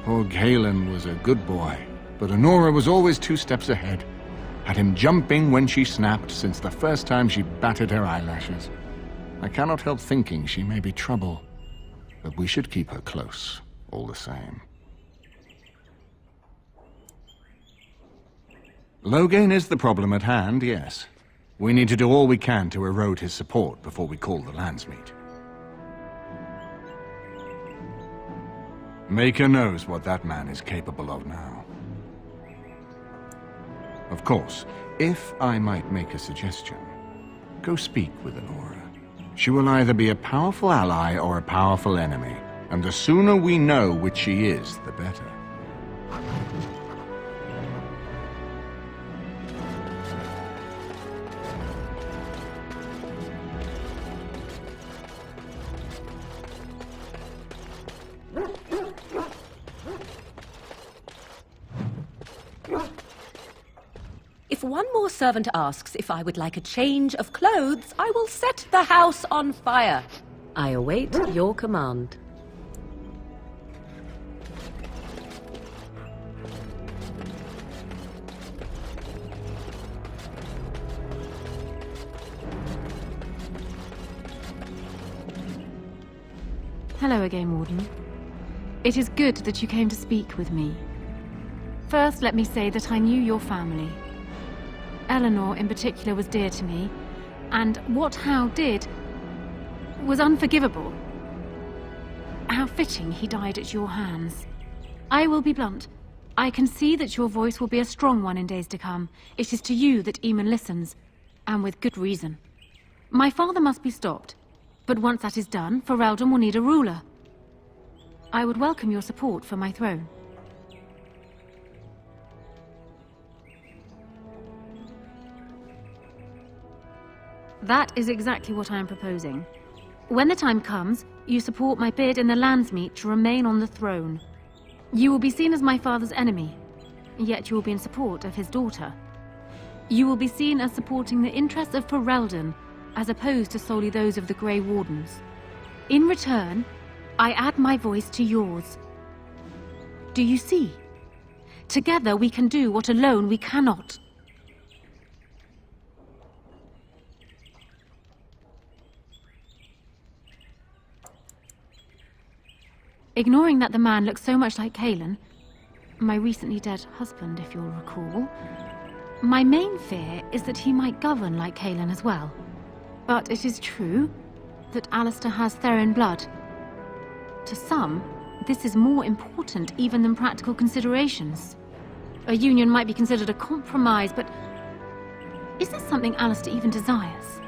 Poor Kaelin was a good boy, but Honora was always 2 steps ahead. Had him jumping when she snapped since the first time she batted her eyelashes. I cannot help thinking she may be trouble, but we should keep her close, all the same. Loghain is the problem at hand, yes. We need to do all we can to erode his support before we call the Landsmeet. Maker knows what that man is capable of now. Of course, if I might make a suggestion, go speak with Honora. She will either be a powerful ally or a powerful enemy, and the sooner we know which she is, the better. If one more servant asks if I would like a change of clothes, I will set the house on fire. I await your command. Hello again, Warden. It is good that you came to speak with me. First, let me say that I knew your family. Eleanor, in particular, was dear to me, and what How did was unforgivable. How fitting he died at your hands. I will be blunt. I can see that your voice will be a strong one in days to come. It is to you that Eamon listens, and with good reason. My father must be stopped, But once that is done, Ferelden will need a ruler. I would welcome your support for my throne. That is exactly what I am proposing. When the time comes, you support my bid in the Landsmeet to remain on the throne. You will be seen as my father's enemy, yet you will be in support of his daughter. You will be seen as supporting the interests of Ferelden, as opposed to solely those of the Grey Wardens. In return, I add my voice to yours. Do you see? Together we can do what alone we cannot. Ignoring that the man looks so much like Cailan, my recently dead husband, if you'll recall, my main fear is that he might govern like Cailan as well. But it is true that Alistair has Therin blood. To some, this is more important even than practical considerations. A union might be considered a compromise, but is this something Alistair even desires?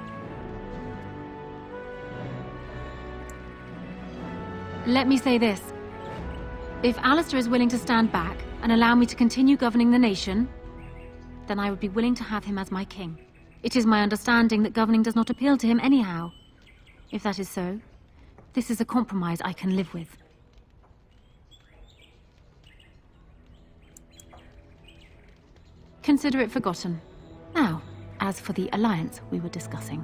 Let me say this. If Alistair is willing to stand back and allow me to continue governing the nation, then I would be willing to have him as my king. It is my understanding that governing does not appeal to him anyhow. If that is so, this is a compromise I can live with. Consider it forgotten. Now, as for the alliance we were discussing.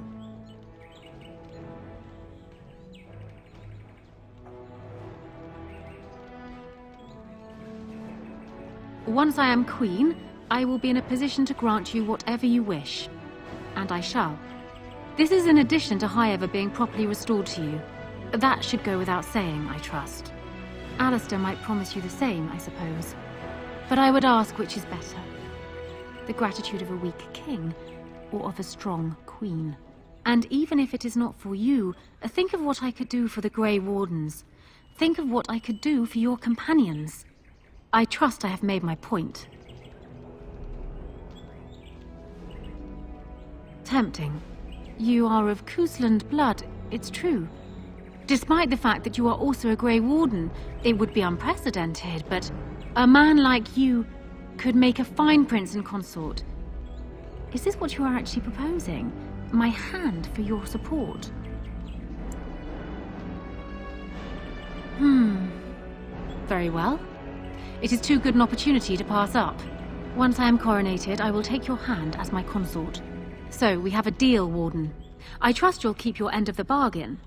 Once I am queen, I will be in a position to grant you whatever you wish. And I shall. This is in addition to Highever being properly restored to you. That should go without saying, I trust. Alistair might promise you the same, I suppose. But I would ask which is better. The gratitude of a weak king, or of a strong queen. And even if it is not for you, think of what I could do for the Grey Wardens. Think of what I could do for your companions. I trust I have made my point. Tempting. You are of Cousland blood, it's true. Despite the fact that you are also a Grey Warden, it would be unprecedented, but a man like you could make a fine prince and consort. Is this what you are actually proposing? My hand for your support? Very well. It is too good an opportunity to pass up. Once I am coronated, I will take your hand as my consort. So, we have a deal, Warden. I trust you'll keep your end of the bargain.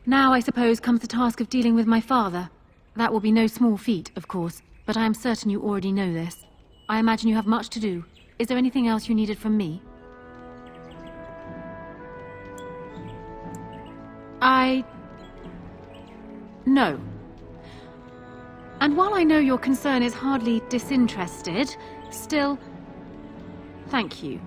Now, I suppose, comes the task of dealing with my father. That will be no small feat, of course, but I am certain you already know this. I imagine you have much to do. Is there anything else you needed from me? No. And while I know your concern is hardly disinterested, still, thank you.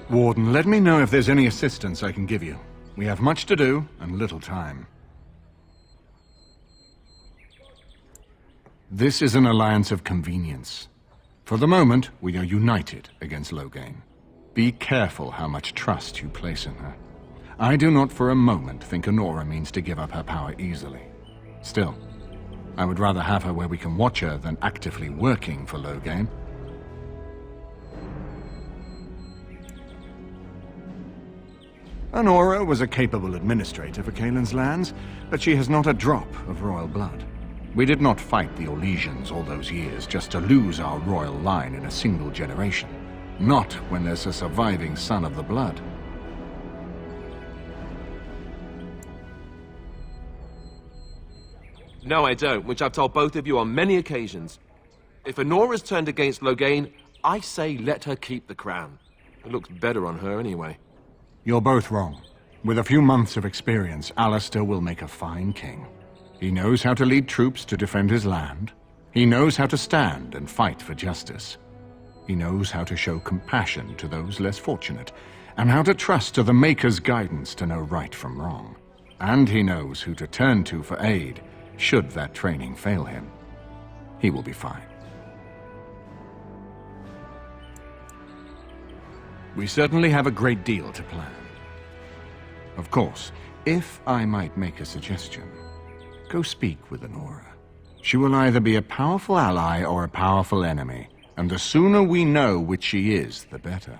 Warden, let me know if there's any assistance I can give you. We have much to do and little time. This is an alliance of convenience. For the moment, we are united against Loghain. Be careful how much trust you place in her. I do not for a moment think Anora means to give up her power easily. Still, I would rather have her where we can watch her than actively working for Loghain. Anora was a capable administrator for Cailan's lands, but she has not a drop of royal blood. We did not fight the Orlesians all those years just to lose our royal line in a single generation. Not when there's a surviving son of the blood. No, I don't, which I've told both of you on many occasions. If Anora's turned against Loghain, I say let her keep the crown. It looks better on her anyway. You're both wrong. With a few months of experience, Alistair will make a fine king. He knows how to lead troops to defend his land. He knows how to stand and fight for justice. He knows how to show compassion to those less fortunate, and how to trust to the Maker's guidance to know right from wrong. And he knows who to turn to for aid, should that training fail him. He will be fine. We certainly have a great deal to plan. Of course, if I might make a suggestion, go speak with Anora. She will either be a powerful ally or a powerful enemy, and the sooner we know which she is, the better.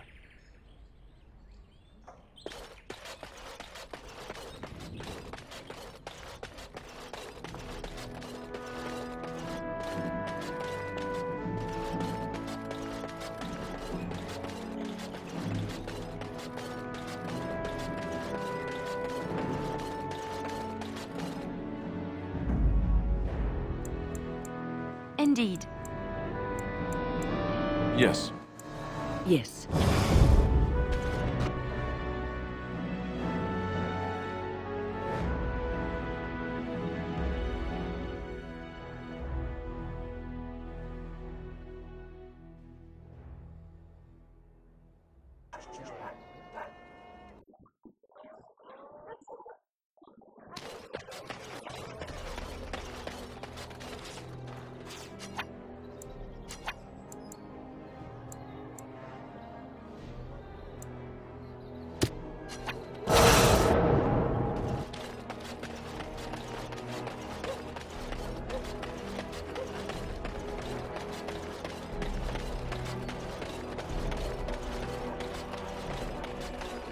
Indeed. Yes. Yes.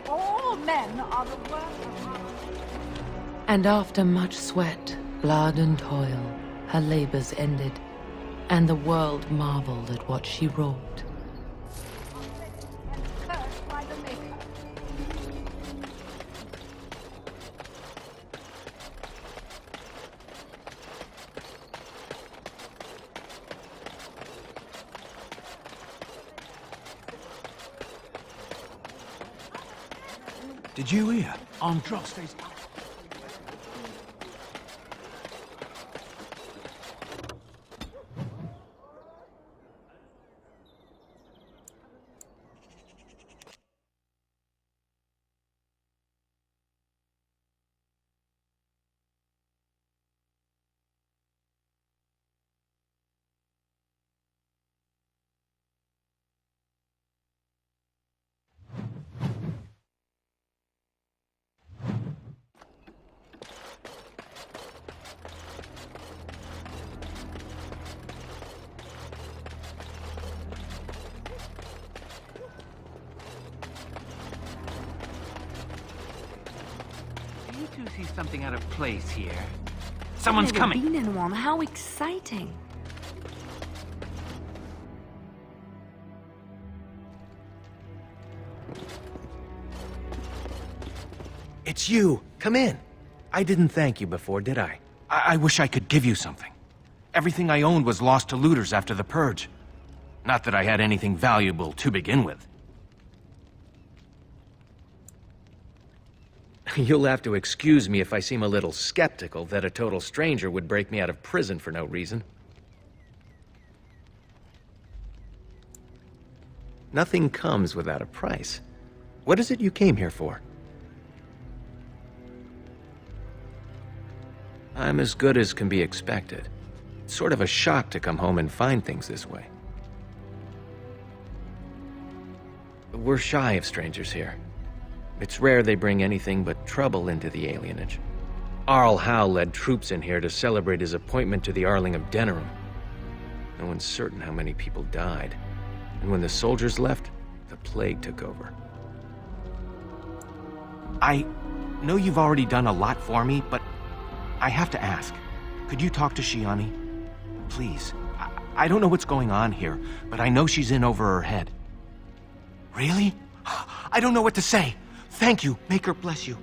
All men are the work of And after much sweat, blood and toil, her labors ended, and the world marveled at what she wrought. cursed by the Maker. Did you hear? Andraste's... You two see something out of place here. Someone's I've never coming. been in one. How exciting. It's you! Come in! I didn't thank you before, did I? I wish I could give you something. Everything I owned was lost to looters after the Purge. Not that I had anything valuable to begin with. You'll have to excuse me if I seem a little skeptical that a total stranger would break me out of prison for no reason. Nothing comes without a price. What is it you came here for? I'm as good as can be expected. It's sort of a shock to come home and find things this way. We're shy of strangers here. It's rare they bring anything but trouble into the alienage. Arl Howe led troops in here to celebrate his appointment to the Arling of Denerim. No one's certain how many people died. And when the soldiers left, the plague took over. I know you've already done a lot for me, but I have to ask. Could you talk to Shiani? Please. I don't know what's going on here, but I know she's in over her head. Really? I don't know what to say. Thank you. Maker bless you.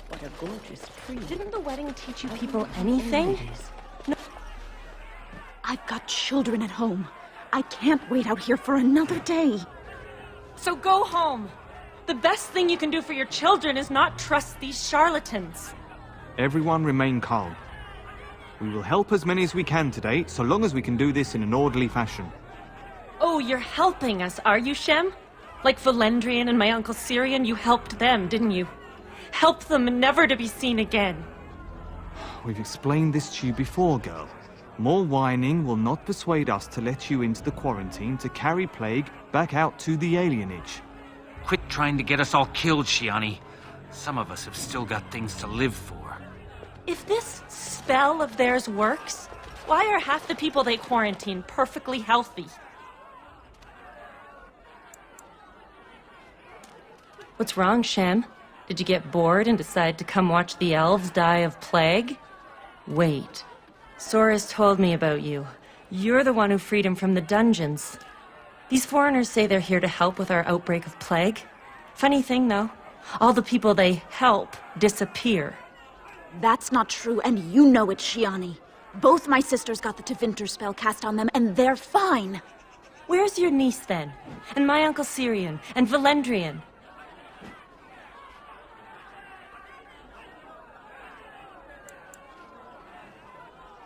What a gorgeous tree. Didn't the wedding teach you people anything? No. I've got children at home. I can't wait out here for another day. So go home. The best thing you can do for your children is not trust these charlatans. Everyone remain calm. We will help as many as we can today, so long as we can do this in an orderly fashion. Oh, you're helping us, are you, Shem? Like Valendrian and my Uncle Syrian, you helped them, didn't you? Help them never to be seen again. We've explained this to you before, girl. More whining will not persuade us to let you into the quarantine to carry plague back out to the alienage. Quit trying to get us all killed, Shiani. Some of us have still got things to live for. If this spell of theirs works, why are half the people they quarantine perfectly healthy? What's wrong, Shem? Did you get bored and decide to come watch the elves die of plague? Wait. Sora's told me about you. You're the one who freed him from the dungeons. These foreigners say they're here to help with our outbreak of plague. Funny thing, though. All the people they help disappear. That's not true, and you know it, Shiani. Both my sisters got the Tevinter spell cast on them, and they're fine. Where's your niece, then? And my Uncle Syrian? And Valendrian?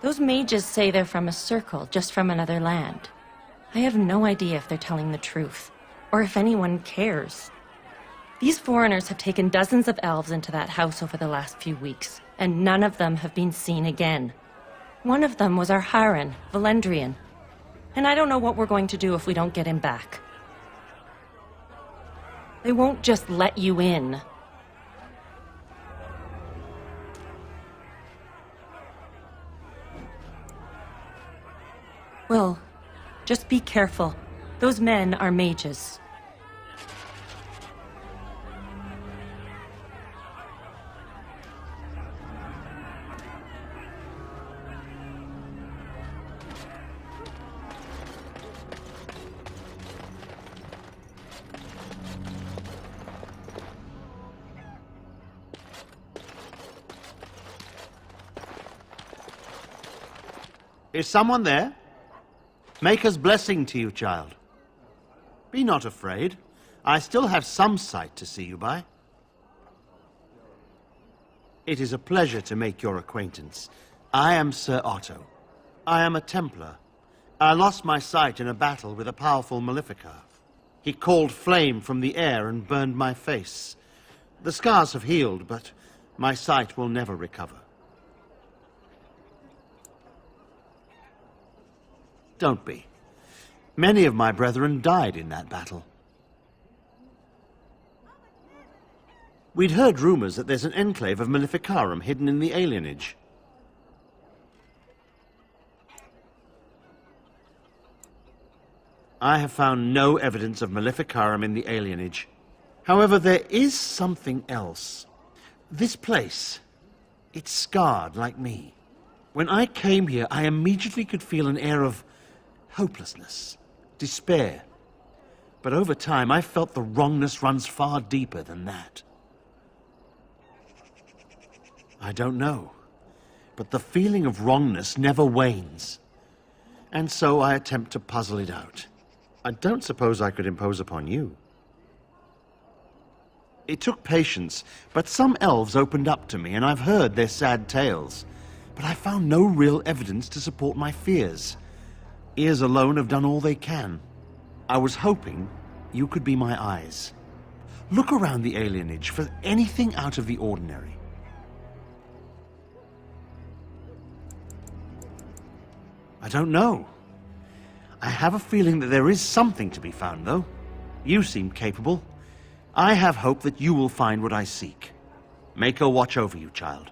Those mages say they're from a circle, just from another land. I have no idea if they're telling the truth, or if anyone cares. These foreigners have taken dozens of elves into that house over the last few weeks, and none of them have been seen again. One of them was our Hiren, Valendrian. And I don't know what we're going to do if we don't get him back. They won't just let you in. Well, just be careful. Those men are mages. Is someone there? Maker's blessing to you, child. Be not afraid. I still have some sight to see you by. It is a pleasure to make your acquaintance. I am Sir Otto. I am a Templar. I lost my sight in a battle with a powerful Maleficar. He called flame from the air and burned my face. The scars have healed, but my sight will never recover. Don't be. Many of my brethren died in that battle. We'd heard rumors that there's an enclave of Maleficarum hidden in the alienage. I have found no evidence of Maleficarum in the alienage. However, there is something else. This place, it's scarred like me. When I came here, I immediately could feel an air of hopelessness, despair. But over time, I felt the wrongness runs far deeper than that. I don't know, but the feeling of wrongness never wanes. And so I attempt to puzzle it out. I don't suppose I could impose upon you. It took patience, but some elves opened up to me, and I've heard their sad tales. But I found no real evidence to support my fears. Ears alone have done all they can. I was hoping you could be my eyes. Look around the alienage for anything out of the ordinary. I don't know. I have a feeling that there is something to be found, though. You seem capable. I have hope that you will find what I seek. Maker watch over you, child.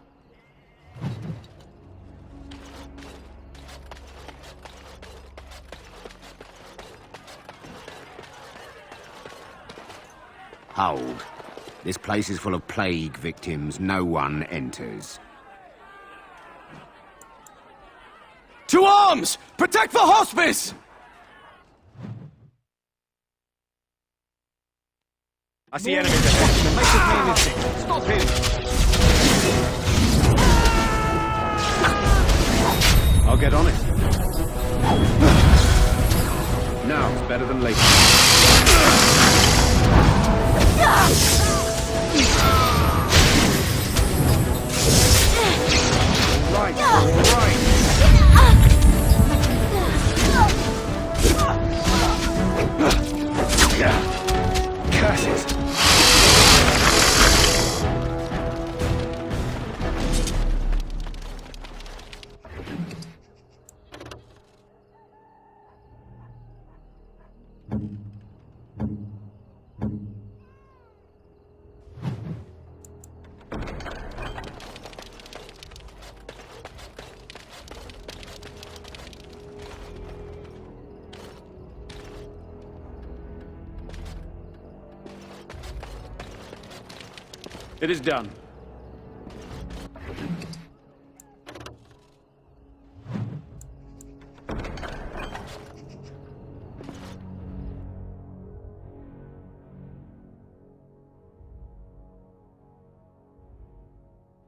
Hold. This place is full of plague victims. No one enters. To arms! Protect the hospice! I see enemies ahead. Make this mean Stop him! I'll get on it. Now it's better than later. It is done.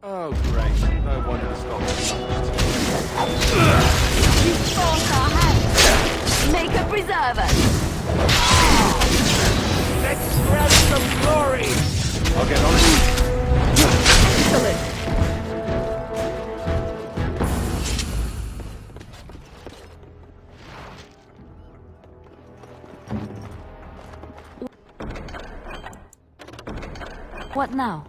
Oh, great. No wonder the Scots You force our hands! Make a preserver! Let's grab some glory! I'll get on it. Excellent! What now?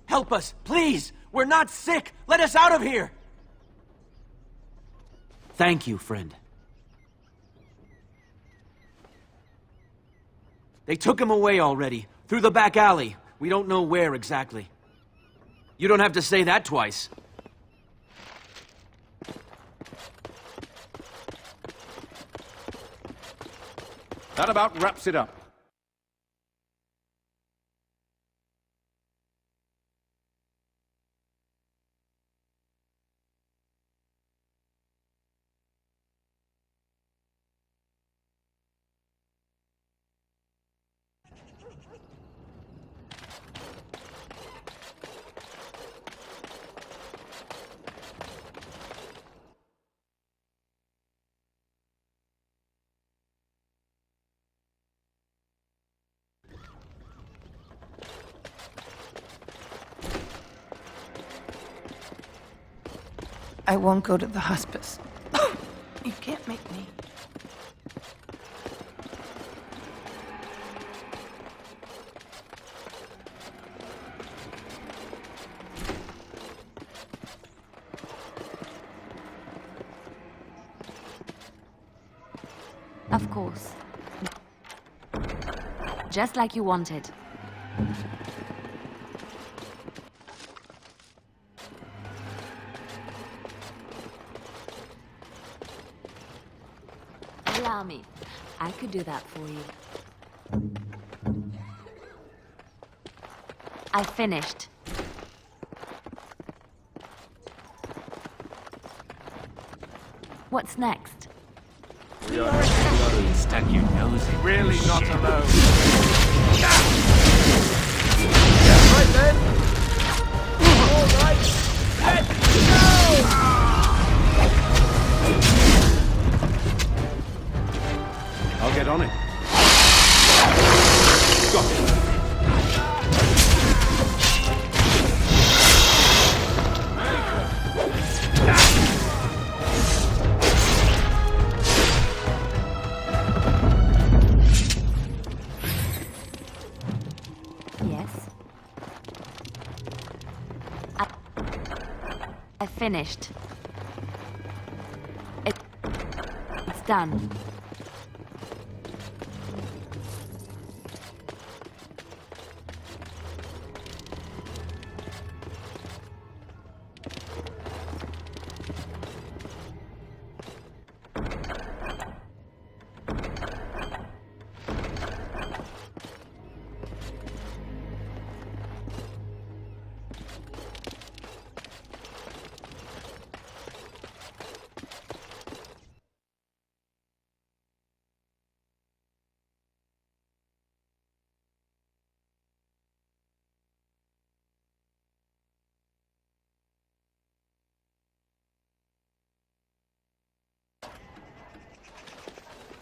Help us, please! We're not sick! Let us out of here! Thank you, friend. They took him away already, through the back alley. We don't know where exactly. You don't have to say that twice. That about wraps it up. I won't go to the hospice. You can't make me. Of course. Just like you wanted. Allow me. I could do that for you. I finished. What's next? We are alone. Stuck your nose in. Really not alone. Right then. All right. Let's go! I'll get on it. Got it. Yes. I finished. It's done.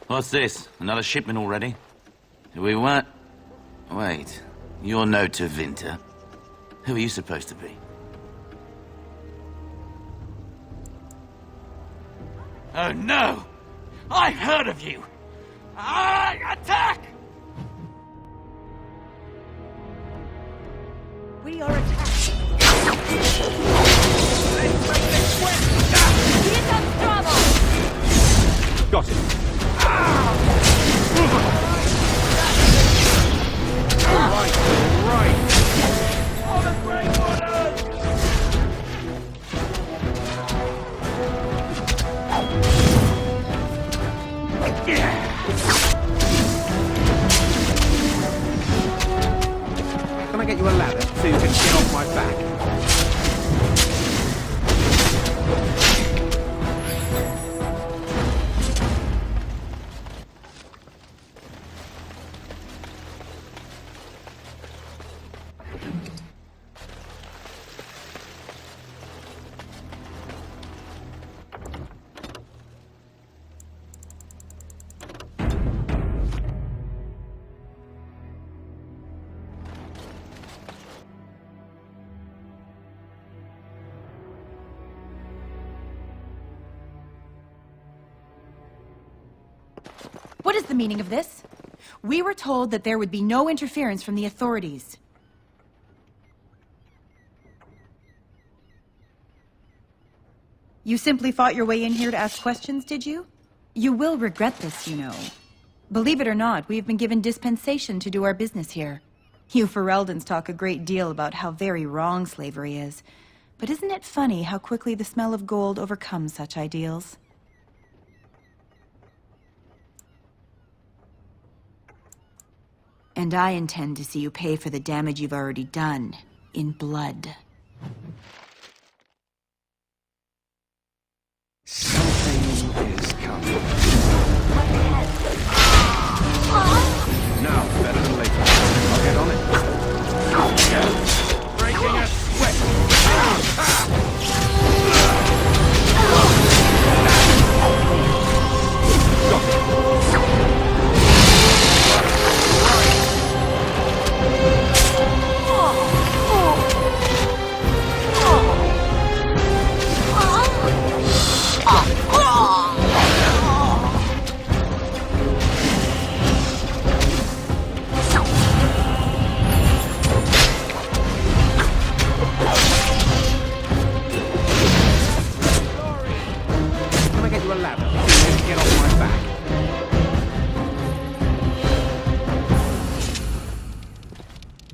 What's this? Another shipment already? We weren't... Wait. You're no Tevinter. Who are you supposed to be? Oh no! I've heard of you! Attack! We are attacked. Got it. Right. Oh, the Grey Warden! Can I get you a ladder so you can get off my back? What is the meaning of this? We were told that there would be no interference from the authorities. You simply fought your way in here to ask questions, did you? You will regret this, you know. Believe it or not, we've been given dispensation to do our business here. You Fereldans talk a great deal about how very wrong slavery is. But isn't it funny how quickly the smell of gold overcomes such ideals? And I intend to see you pay for the damage you've already done, in blood. Something is coming. Now, better than later. I'll get on it. Breaking a sweat.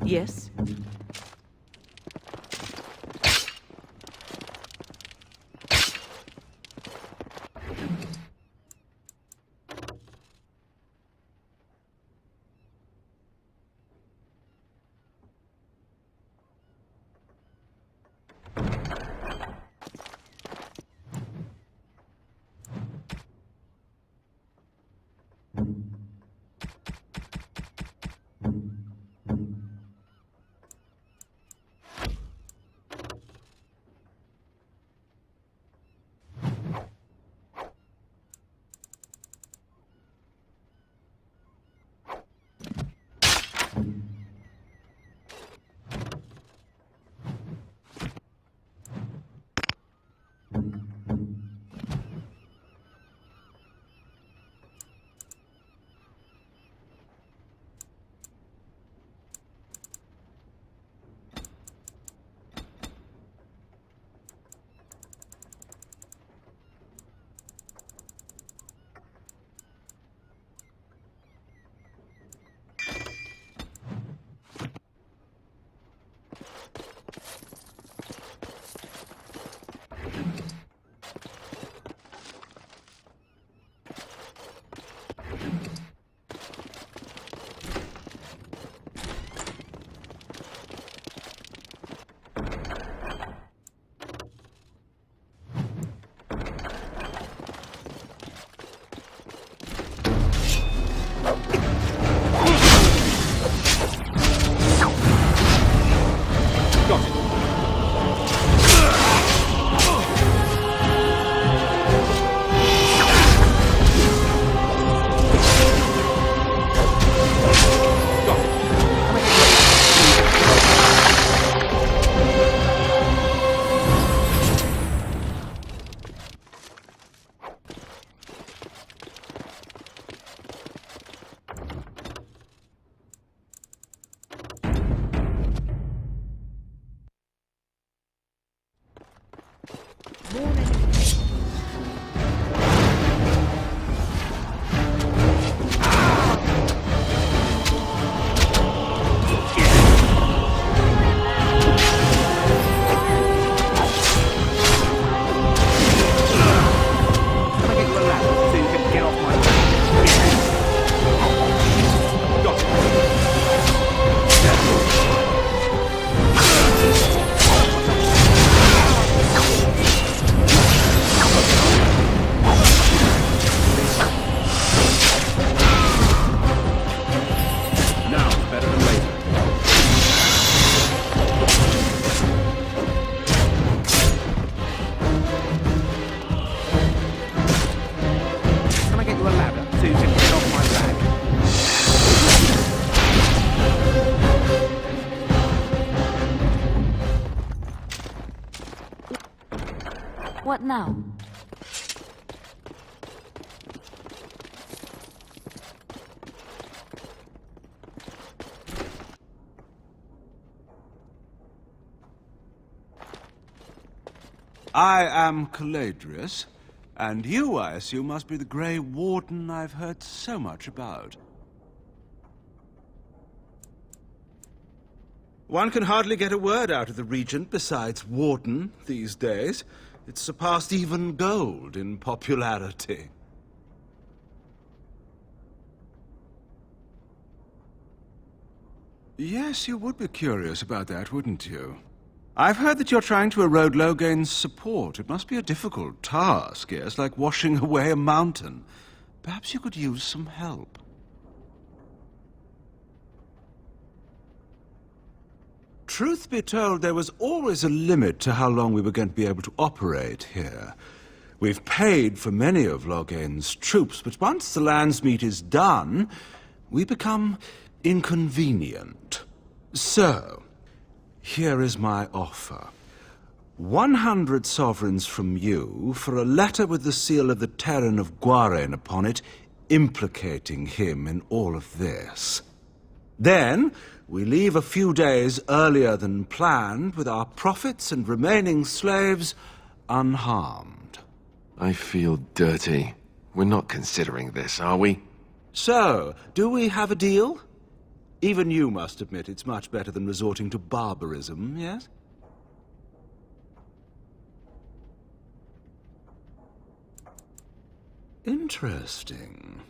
Yes? What now? I am Caladrius, and you, I assume, must be the Grey Warden I've heard so much about. One can hardly get a word out of the Regent besides Warden these days. It's surpassed even gold in popularity. Yes, you would be curious about that, wouldn't you? I've heard that you're trying to erode Logain's support. It must be a difficult task, yes, like washing away a mountain. Perhaps you could use some help. Truth be told, there was always a limit to how long we were going to be able to operate here. We've paid for many of Logain's troops, but once the Landsmeet is done, we become inconvenient. So, here is my offer. 100 sovereigns from you for a letter with the seal of the Terran of Gwaren upon it, implicating him in all of this. Then, we leave a few days earlier than planned with our profits and remaining slaves unharmed. I feel dirty. We're not considering this, are we? So, do we have a deal? Even you must admit it's much better than resorting to barbarism, yes? Interesting.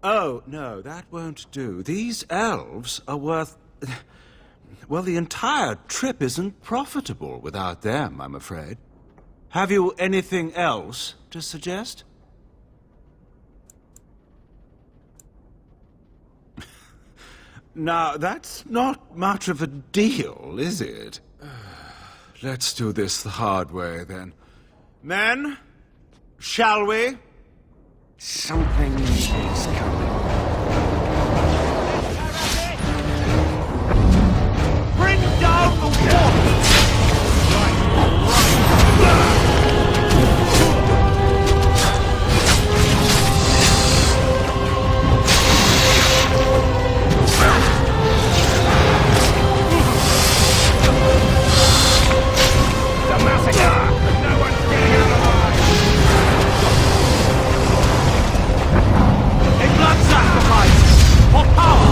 Oh, no, that won't do. These elves are worth... Well, the entire trip isn't profitable without them, I'm afraid. Have you anything else to suggest? Now, that's not much of a deal, is it? Let's do this the hard way, then. Men, shall we? Something is coming. Bring down the wall! The massacre! No one's getting out alive! A blood sacrifice! For power!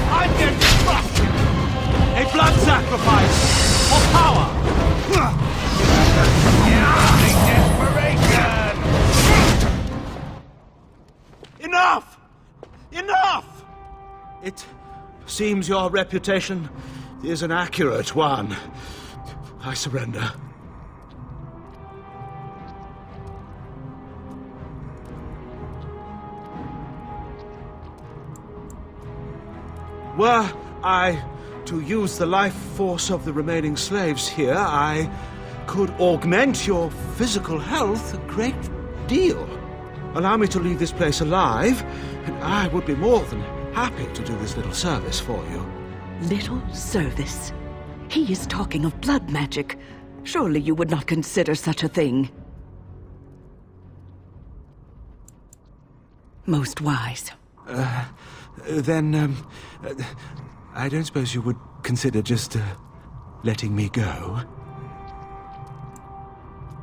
I'm getting crushed! A blood sacrifice! For power! Enough! Enough! It seems your reputation is an accurate one. I surrender. Were I to use the life force of the remaining slaves here, I could augment your physical health a great deal. Allow me to leave this place alive, and I would be more than happy to do this little service for you. Little service? He is talking of blood magic. Surely you would not consider such a thing. Most wise. Then, I don't suppose you would consider just, letting me go?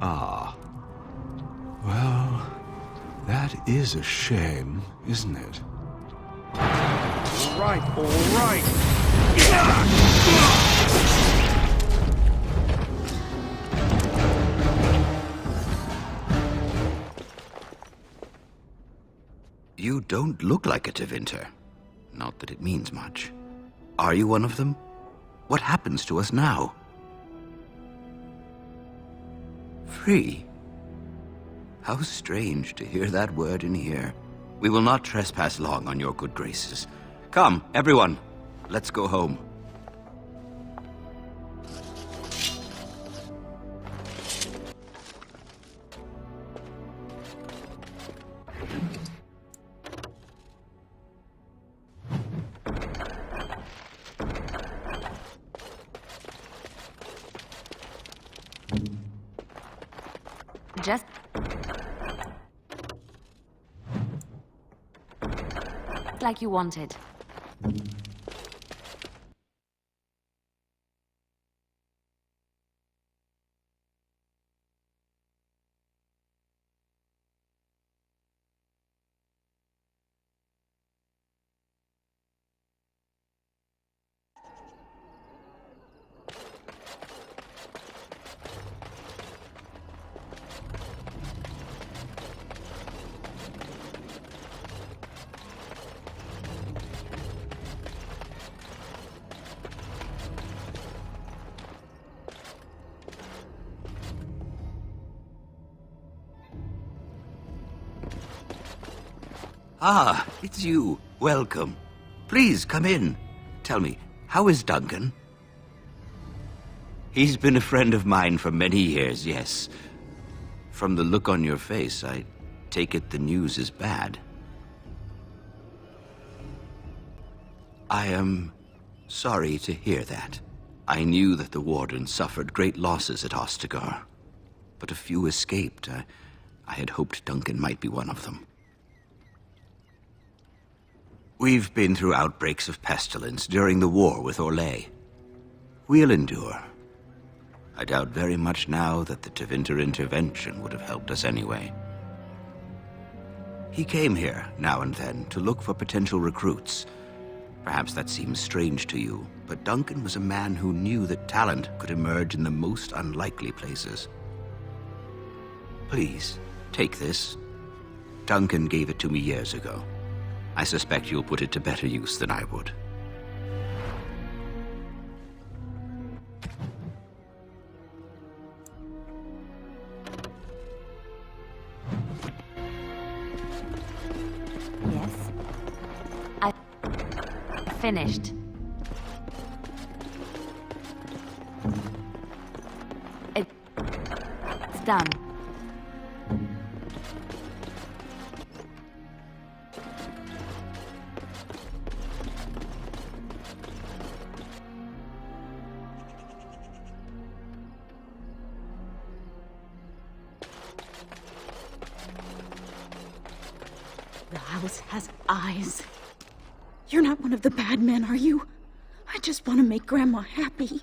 Ah. Well, that is a shame, isn't it? All right. You don't look like a Tevinter. Not that it means much. Are you one of them? What happens to us now? Free? How strange to hear that word in here. We will not trespass long on your good graces. Come, everyone, let's go home. Just... like you wanted. Ah, it's you. Welcome. Please, come in. Tell me, how is Duncan? He's been a friend of mine for many years, yes. From the look on your face, I take it the news is bad. I am sorry to hear that. I knew that the Warden suffered great losses at Ostagar, but a few escaped. I had hoped Duncan might be one of them. We've been through outbreaks of pestilence during the war with Orlais. We'll endure. I doubt very much now that the Tevinter intervention would have helped us anyway. He came here now and then to look for potential recruits. Perhaps that seems strange to you, but Duncan was a man who knew that talent could emerge in the most unlikely places. Please, take this. Duncan gave it to me years ago. I suspect you'll put it to better use than I would. Yes. I finished. It's done. The house has eyes. You're not one of the bad men, are you? I just want to make Grandma happy.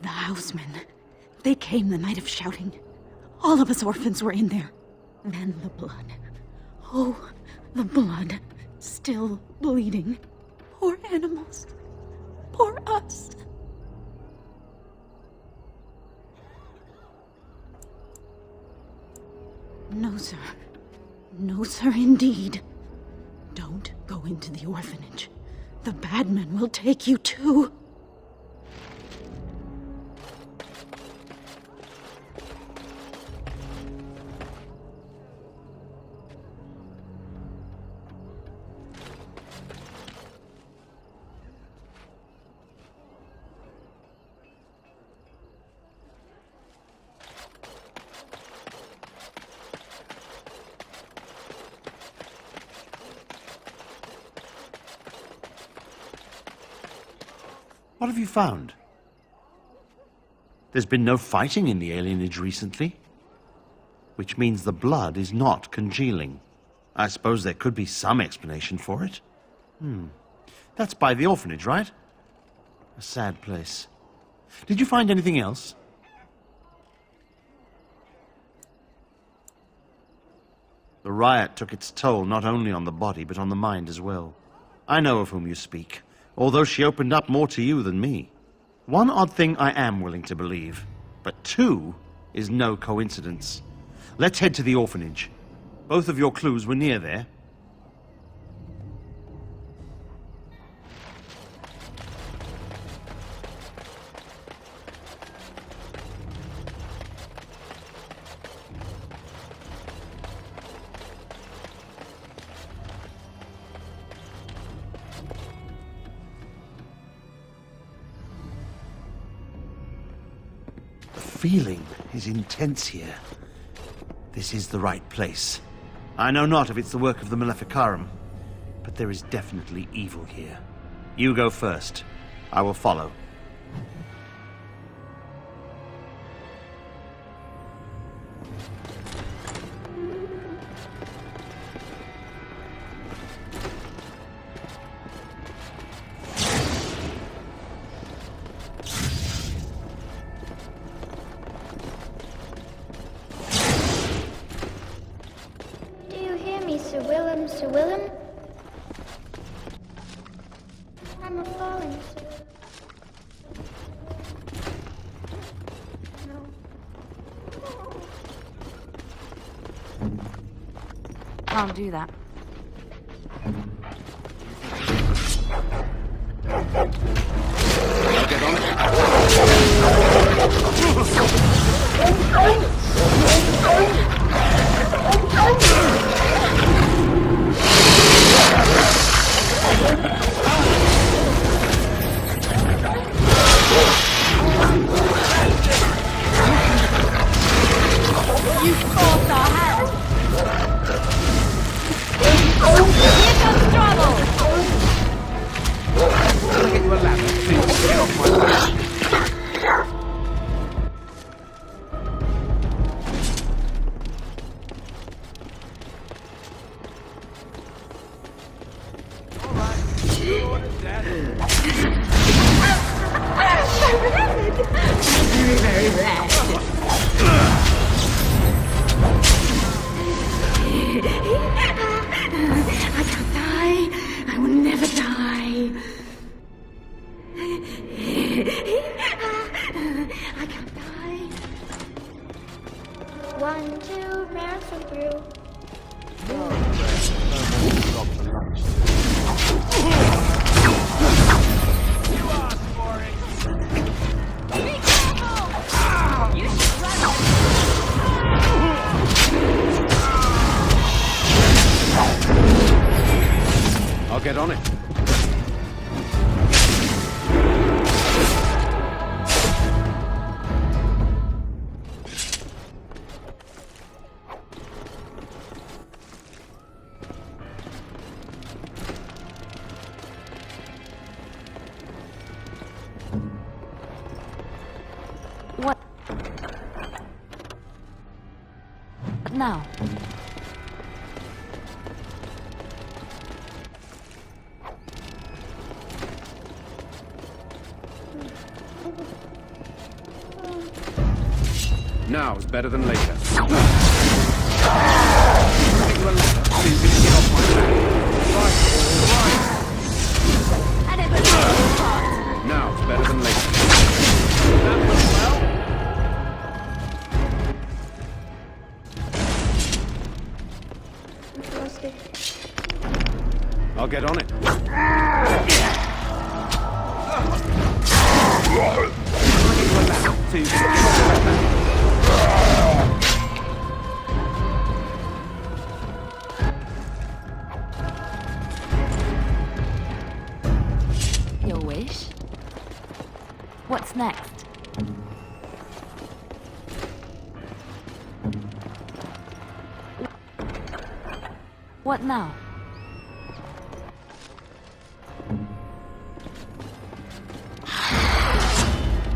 The housemen. They came the night of shouting. All of us orphans were in there. Then the blood. Oh, the blood. Still bleeding. Poor animals. Poor us. No, sir. No, sir, indeed. Don't go into the orphanage. The bad men will take you too. What have you found? There's been no fighting in the alienage recently, which means the blood is not congealing. I suppose there could be some explanation for it. That's by the orphanage, right? A sad place. Did you find anything else? The riot took its toll not only on the body, but on the mind as well. I know of whom you speak, although she opened up more to you than me. One odd thing I am willing to believe, but two is no coincidence. Let's head to the orphanage. Both of your clues were near there. The feeling is intense here. This is the right place. I know not if it's the work of the Maleficarum, but there is definitely evil here. You go first. I will follow. Sir Willem? I'm a falling, sir. Can't do that. I'll get on You forced our hand! Here comes trouble! I'll get you a ladder so you can get off my back. Very, very rad. I can't die. I will never die. I can't die. 1, 2, ransom through. I'll get on it. What now? Now's better than later. I'll get you a ladder so you can get off my back. Now's better than later. That went well. I'll get on it. So you can get off my back. Your wish? What's next? What now?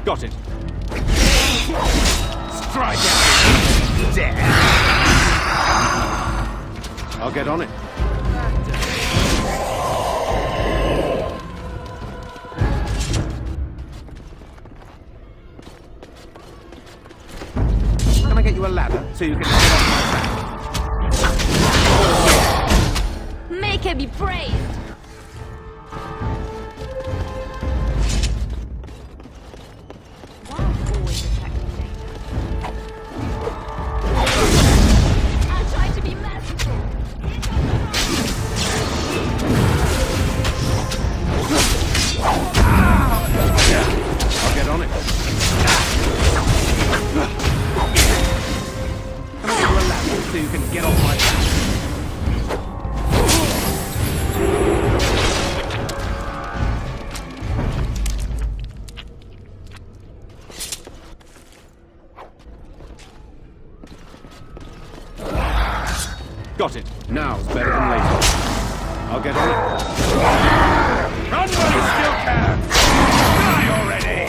Got it. Strike out. Death. I'll get on it. Can I get you a ladder so you can get off my back? Make her be praised! I'll try to be merciful. I'll get on it. Can I get you a ladder so you can get off my back? Got it. Now's better than later. I'll get on it. Run while you still can! Die already!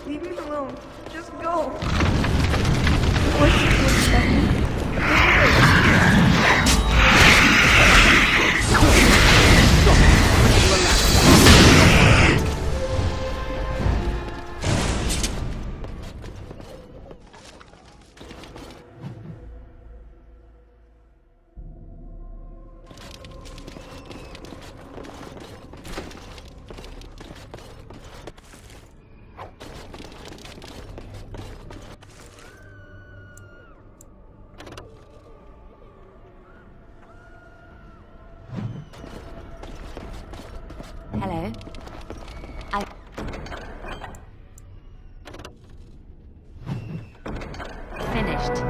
Leave me alone. Just go. finished.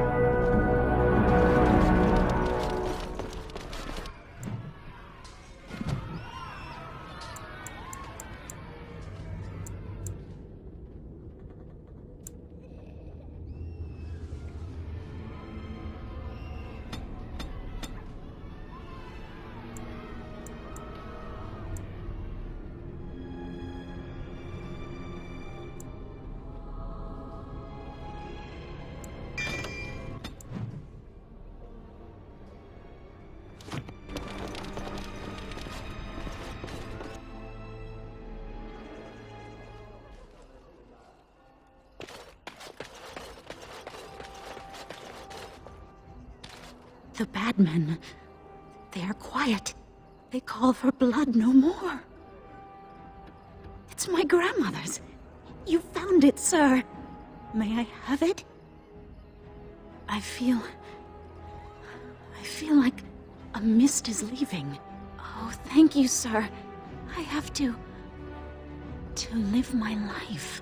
The bad men, they are quiet. They call for blood no more. It's my grandmother's. You found it, sir. May I have it? I feel like a mist is leaving. Oh, thank you, sir. I have to live my life.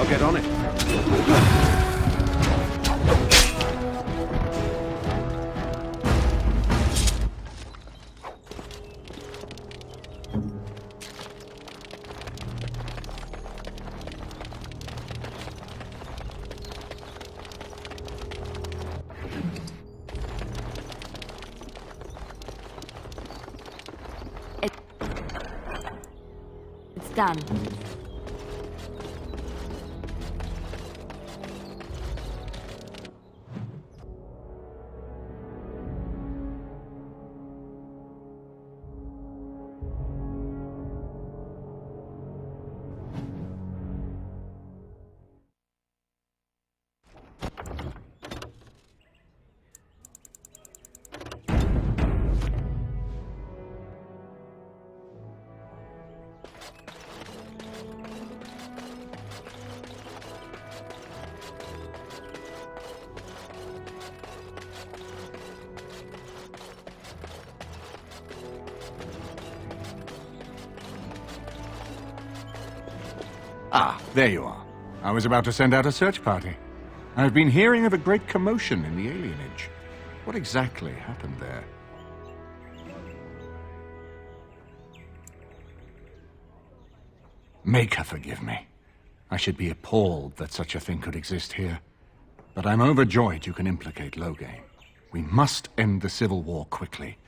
get on it. done. Ah, there you are. I was about to send out a search party. I've been hearing of a great commotion in the alienage. What exactly happened there? Make her forgive me. I should be appalled that such a thing could exist here. But I'm overjoyed you can implicate Loghain. We must end the civil war quickly.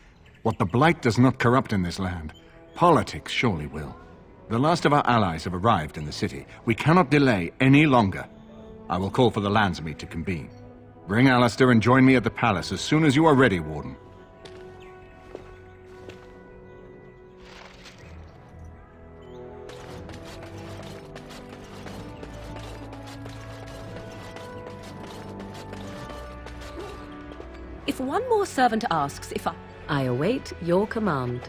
What the Blight does not corrupt in this land, politics surely will. The last of our allies have arrived in the city. We cannot delay any longer. I will call for the Landsmeet to convene. Bring Alistair and join me at the palace as soon as you are ready, Warden. If one more servant asks if I await your command.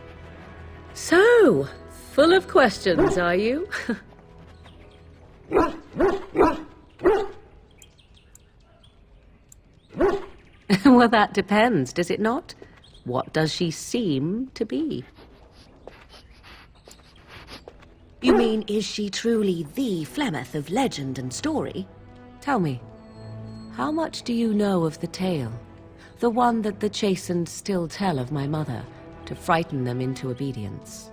So, full of questions, are you? Well, that depends, does it not? What does she seem to be? You mean, is she truly the Flemeth of legend and story? Tell me, how much do you know of the tale? The one that the chastened still tell of my mother, to frighten them into obedience.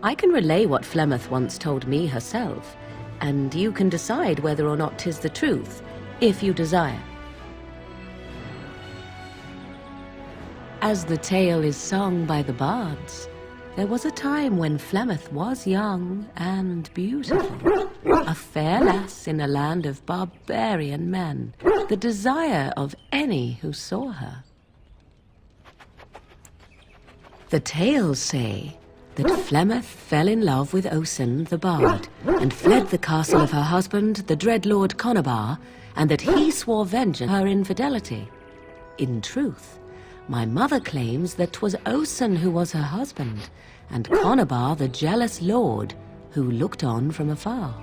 I can relay what Flemeth once told me herself, and you can decide whether or not 'tis the truth, if you desire. As the tale is sung by the bards, there was a time when Flemeth was young and beautiful, a fair lass in a land of barbarian men, the desire of any who saw her. The tales say that Flemeth fell in love with Osen the Bard, and fled the castle of her husband, the dread Lord Conabar, and that he swore vengeance on her infidelity. In truth, my mother claims that 'twas Osen who was her husband, and Conabar the jealous lord who looked on from afar.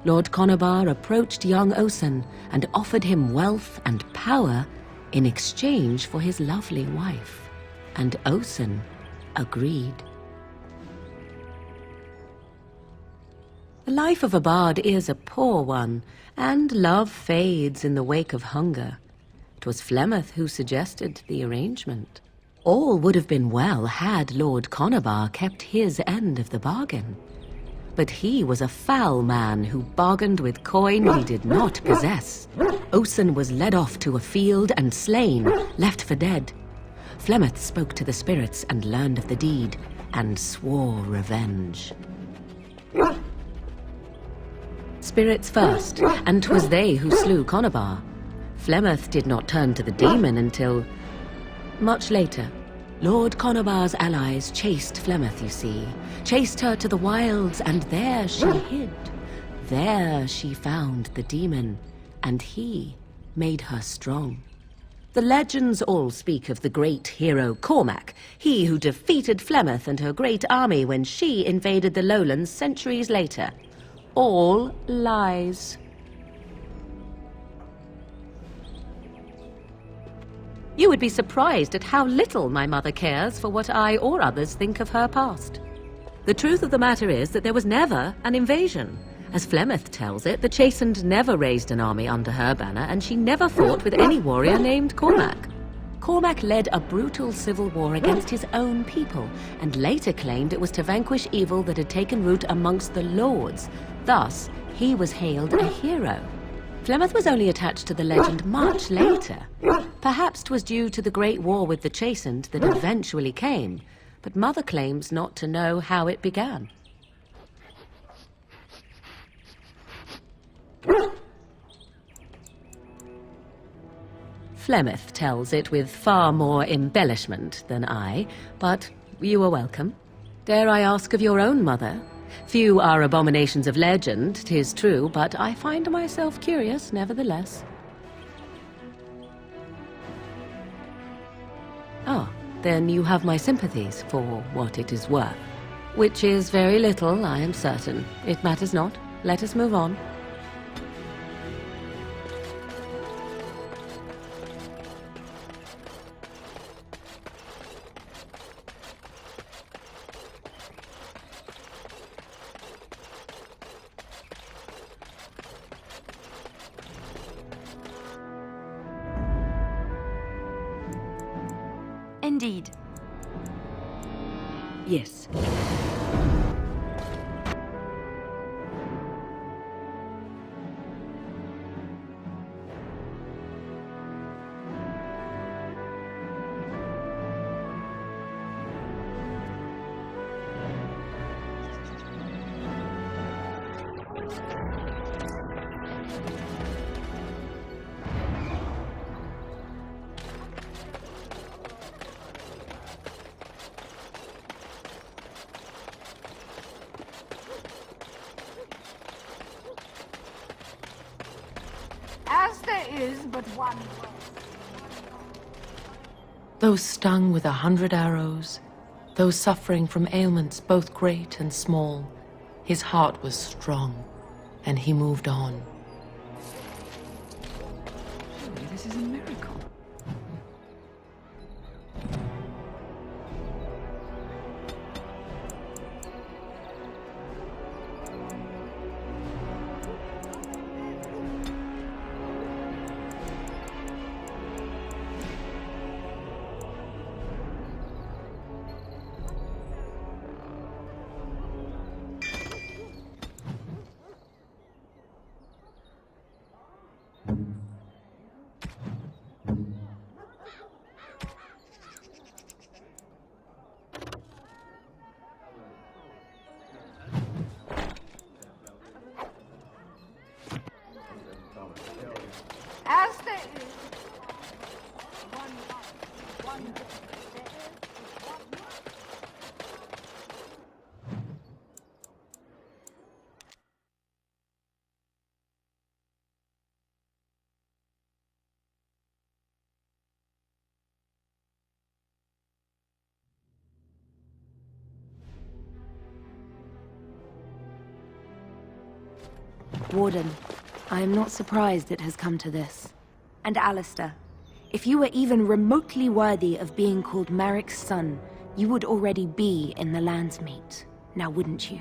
Lord Conabar approached young Osen and offered him wealth and power in exchange for his lovely wife, and Osen agreed. The life of a bard is a poor one, and love fades in the wake of hunger. 'Twas Flemeth who suggested the arrangement. All would have been well had Lord Conabar kept his end of the bargain. But he was a foul man who bargained with coin he did not possess. Osen was led off to a field and slain, left for dead. Flemeth spoke to the spirits and learned of the deed, and swore revenge. Spirits first, and 'twas they who slew Conabar. Flemeth did not turn to the demon until much later. Lord Conabar's allies chased Flemeth, you see. Chased her to the wilds, and there she hid. There she found the demon, and he made her strong. The legends all speak of the great hero Cormac, he who defeated Flemeth and her great army when she invaded the lowlands centuries later. All lies. You would be surprised at how little my mother cares for what I or others think of her past. The truth of the matter is that there was never an invasion. As Flemeth tells it, the Chastened never raised an army under her banner, and she never fought with any warrior named Cormac. Cormac led a brutal civil war against his own people, and later claimed it was to vanquish evil that had taken root amongst the lords. Thus, he was hailed a hero. Flemeth was only attached to the legend much later. Perhaps 'twas due to the great war with the Chastened that eventually came, but Mother claims not to know how it began. Flemeth tells it with far more embellishment than I, but you are welcome. Dare I ask of your own mother? Few are abominations of legend, 'tis true, but I find myself curious nevertheless. Ah, then you have my sympathies for what it is worth. Which is very little, I am certain. It matters not. Let us move on. Indeed. Yes. As there is but one way. Those stung with 100 arrows, those suffering from ailments both great and small, his heart was strong, and he moved on. Surely this is a miracle. As there is one life, one death, there is one life. Warden, I am not surprised it has come to this. And Alistair, if you were even remotely worthy of being called Marik's son, you would already be in the Landsmeet, now wouldn't you?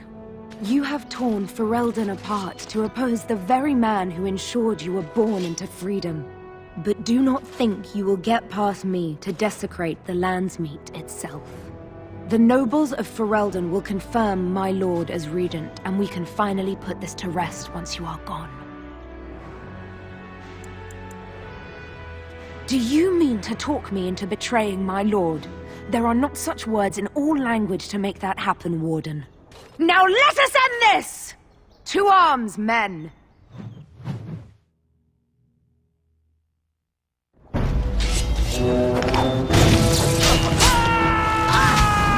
You have torn Ferelden apart to oppose the very man who ensured you were born into freedom. But do not think you will get past me to desecrate the Landsmeet itself. The nobles of Ferelden will confirm my lord as regent, and we can finally put this to rest once you are gone. Do you mean to talk me into betraying my lord? There are not such words in all language to make that happen, Warden. Now let us end this! To arms, men!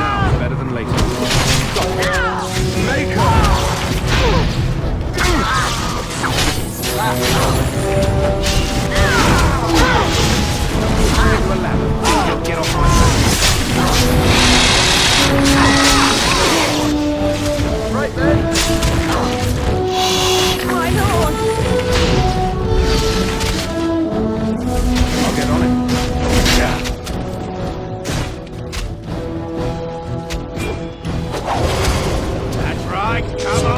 Now, better than later. You'll get off my back. Right then. My lord! I'll get on it. Yeah. That's right. Come on.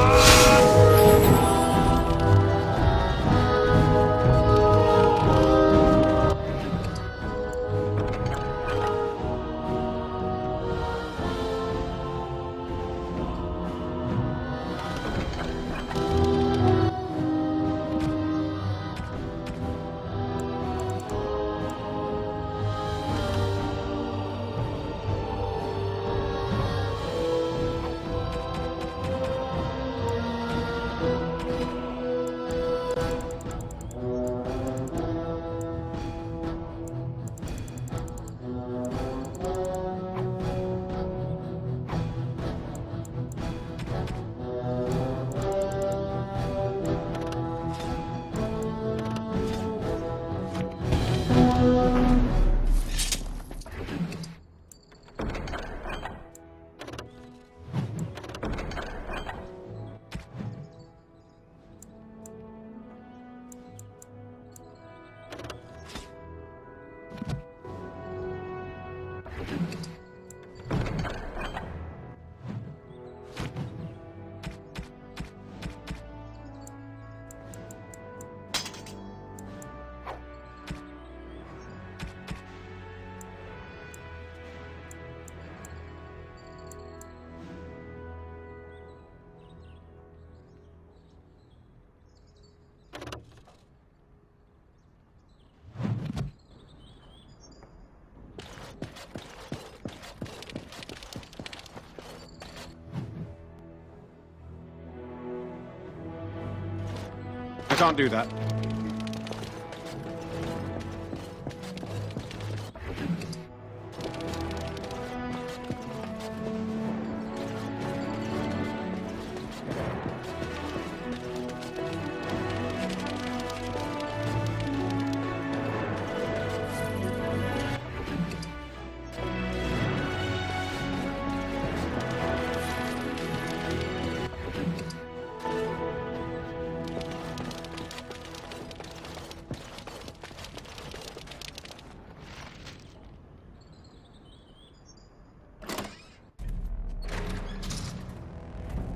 can't do that.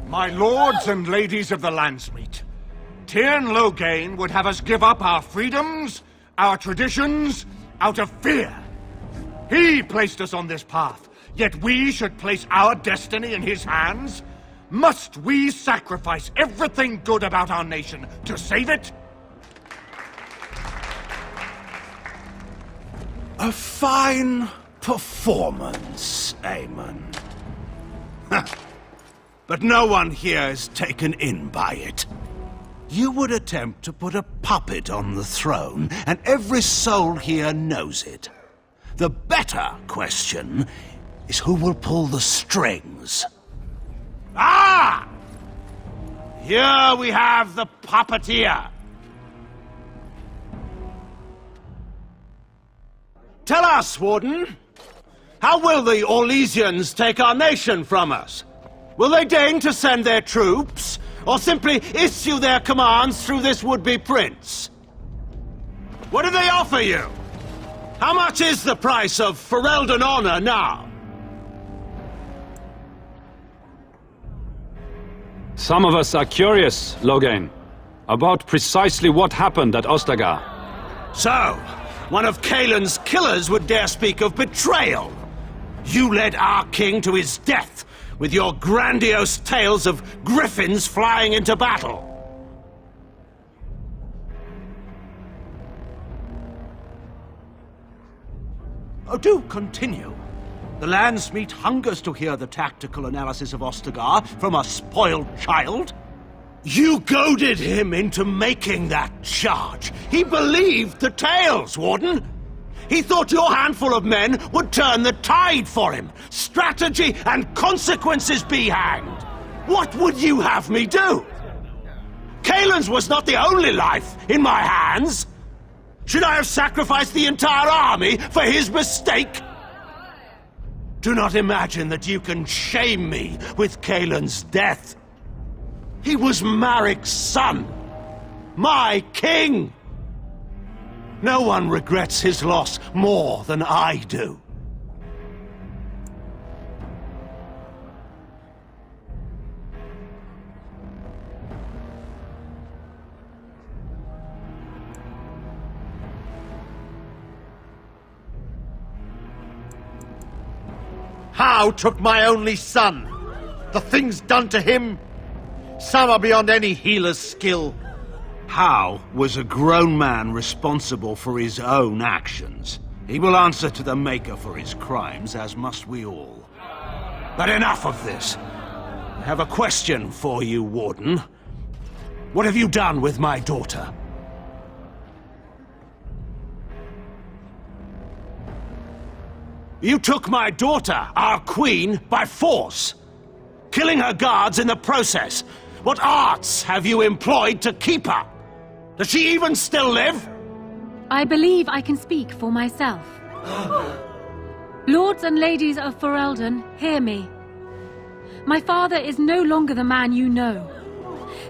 My lords and ladies of the Landsmeet, Tyrn Loghain would have us give up our freedoms, our traditions, out of fear. He placed us on this path, yet we should place our destiny in his hands? Must we sacrifice everything good about our nation to save it? A fine performance, Aemon. But no one here is taken in by it. You would attempt to put a puppet on the throne, and every soul here knows it. The better question is who will pull the strings. Ah! Here we have the puppeteer. Tell us, Warden, how will the Orlesians take our nation from us? Will they deign to send their troops, or simply issue their commands through this would-be prince? What do they offer you? How much is the price of Ferelden honor now? Some of us are curious, Loghain, about precisely what happened at Ostagar. So, one of Cailan's killers would dare speak of betrayal. You led our king to his death, with your grandiose tales of griffins flying into battle. Oh, do continue. The Landsmeet hungers to hear the tactical analysis of Ostagar from a spoiled child. You goaded him into making that charge. He believed the tales, Warden. He thought your handful of men would turn the tide for him. Strategy and consequences be hanged. What would you have me do? Cailan's was not the only life in my hands. Should I have sacrificed the entire army for his mistake? Do not imagine that you can shame me with Cailan's death. He was Marik's son, my king. No one regrets his loss more than I do. How took my only son? The things done to him, some are beyond any healer's skill. How was a grown man responsible for his own actions? He will answer to the Maker for his crimes, as must we all. But enough of this. I have a question for you, Warden. What have you done with my daughter? You took my daughter, our queen, by force, killing her guards in the process. What arts have you employed to keep her? Does she even still live? I believe I can speak for myself. Lords and ladies of Ferelden, hear me. My father is no longer the man you know.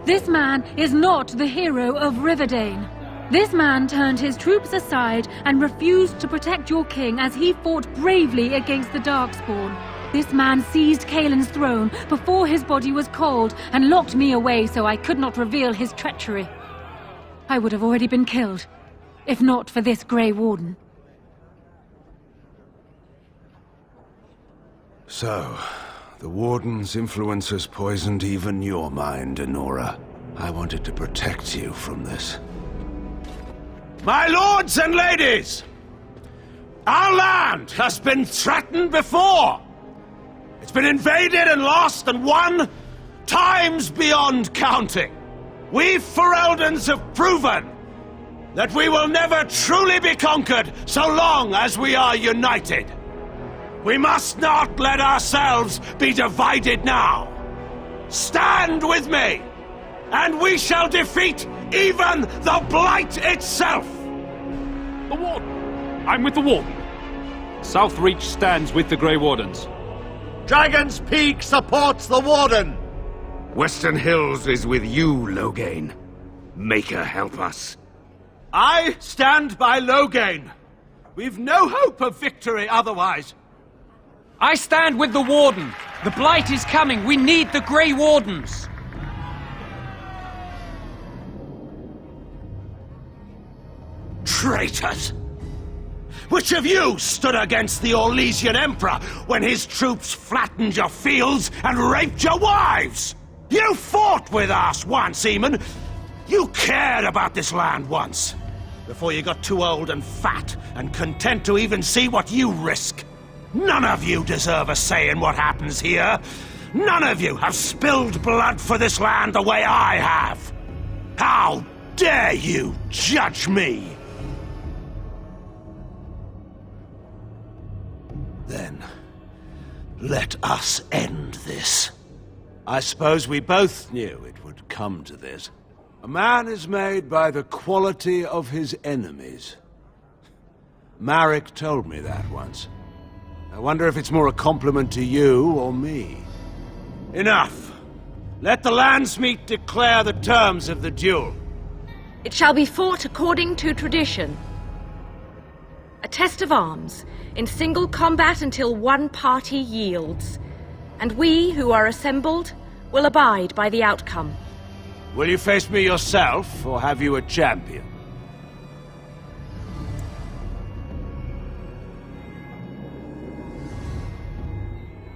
This man is not the hero of Riverdane. This man turned his troops aside and refused to protect your king as he fought bravely against the Darkspawn. This man seized Cailan's throne before his body was cold and locked me away so I could not reveal his treachery. I would have already been killed, if not for this Grey Warden. So, the Warden's influence has poisoned even your mind, Anora. I wanted to protect you from this. My lords and ladies! Our land has been threatened before! It's been invaded and lost and won times beyond counting. We Fereldans have proven that we will never truly be conquered so long as we are united. We must not let ourselves be divided now. Stand with me, and we shall defeat even the Blight itself! The Warden! I'm with the Warden. Southreach stands with the Grey Wardens. Dragon's Peak supports the Warden! Western Hills is with you, Loghain. Maker help us. I stand by Loghain. We've no hope of victory otherwise. I stand with the Warden. The Blight is coming. We need the Grey Wardens. Traitors! Which of you stood against the Orlesian Emperor when his troops flattened your fields and raped your wives? You fought with us once, Eamon. You cared about this land once, before you got too old and fat and content to even see what you risk. None of you deserve a say in what happens here. None of you have spilled blood for this land the way I have. How dare you judge me? Then, let us end this. I suppose we both knew it would come to this. A man is made by the quality of his enemies. Marek told me that once. I wonder if it's more a compliment to you or me. Enough! Let the Landsmeet declare the terms of the duel. It shall be fought according to tradition. A test of arms, in single combat until one party yields. And we, who are assembled, will abide by the outcome. Will you face me yourself, or have you a champion?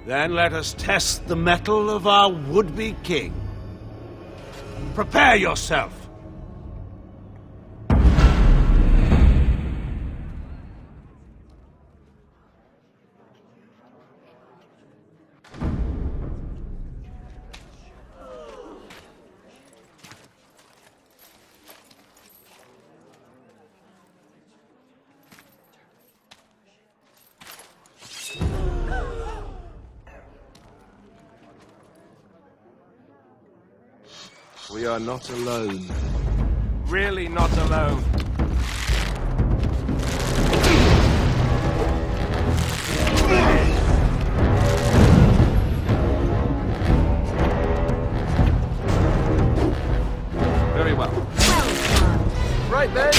Then let us test the mettle of our would-be king. Prepare yourself. We are not alone. Really not alone. Very well. Right then.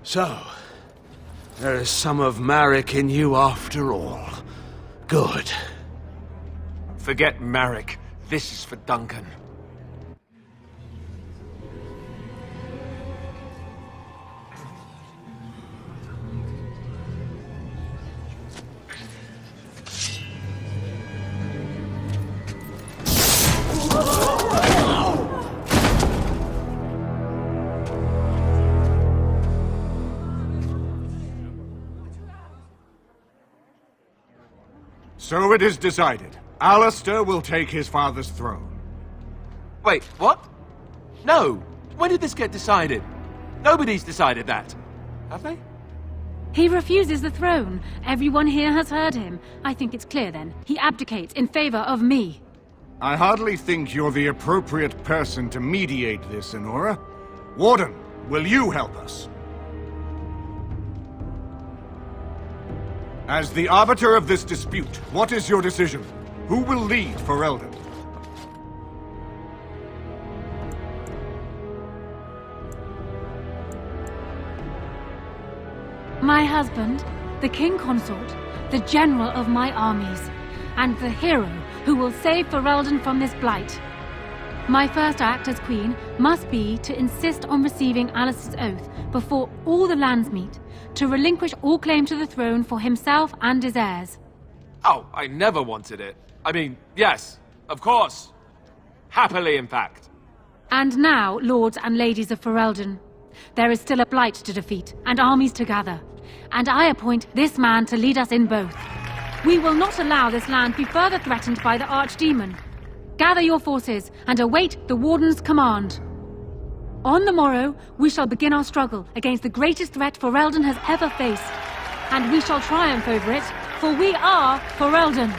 So, there is some of Marek in you after all. Good. Forget Marek. This is for Duncan. So it is decided. Alistair will take his father's throne. Wait, what? No. When did this get decided? Nobody's decided that. Have they? He refuses the throne. Everyone here has heard him. I think it's clear then. He abdicates in favor of me. I hardly think you're the appropriate person to mediate this, Enora. Warden, will you help us? As the arbiter of this dispute, what is your decision? Who will lead Ferelden? My husband, the king consort, the general of my armies, and the hero who will save Ferelden from this blight. My first act as queen must be to insist on receiving Alistair's oath before all the lands meet, to relinquish all claim to the throne for himself and his heirs. Oh, I never wanted it. I mean, yes, of course. Happily, in fact. And now, lords and ladies of Ferelden, there is still a blight to defeat and armies to gather, and I appoint this man to lead us in both. We will not allow this land be further threatened by the Archdemon. Gather your forces and await the Warden's command. On the morrow, we shall begin our struggle against the greatest threat Ferelden has ever faced, and we shall triumph over it, for we are Ferelden.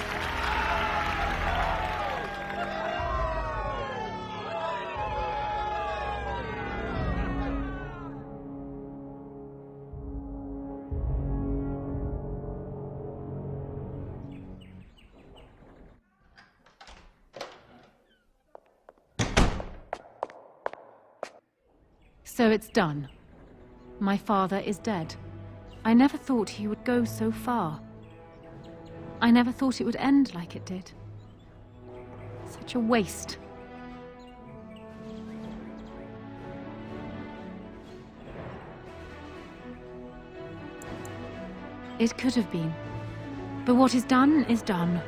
So it's done. My father is dead. I never thought he would go so far. I never thought it would end like it did. Such a waste. It could have been. But what is done is done.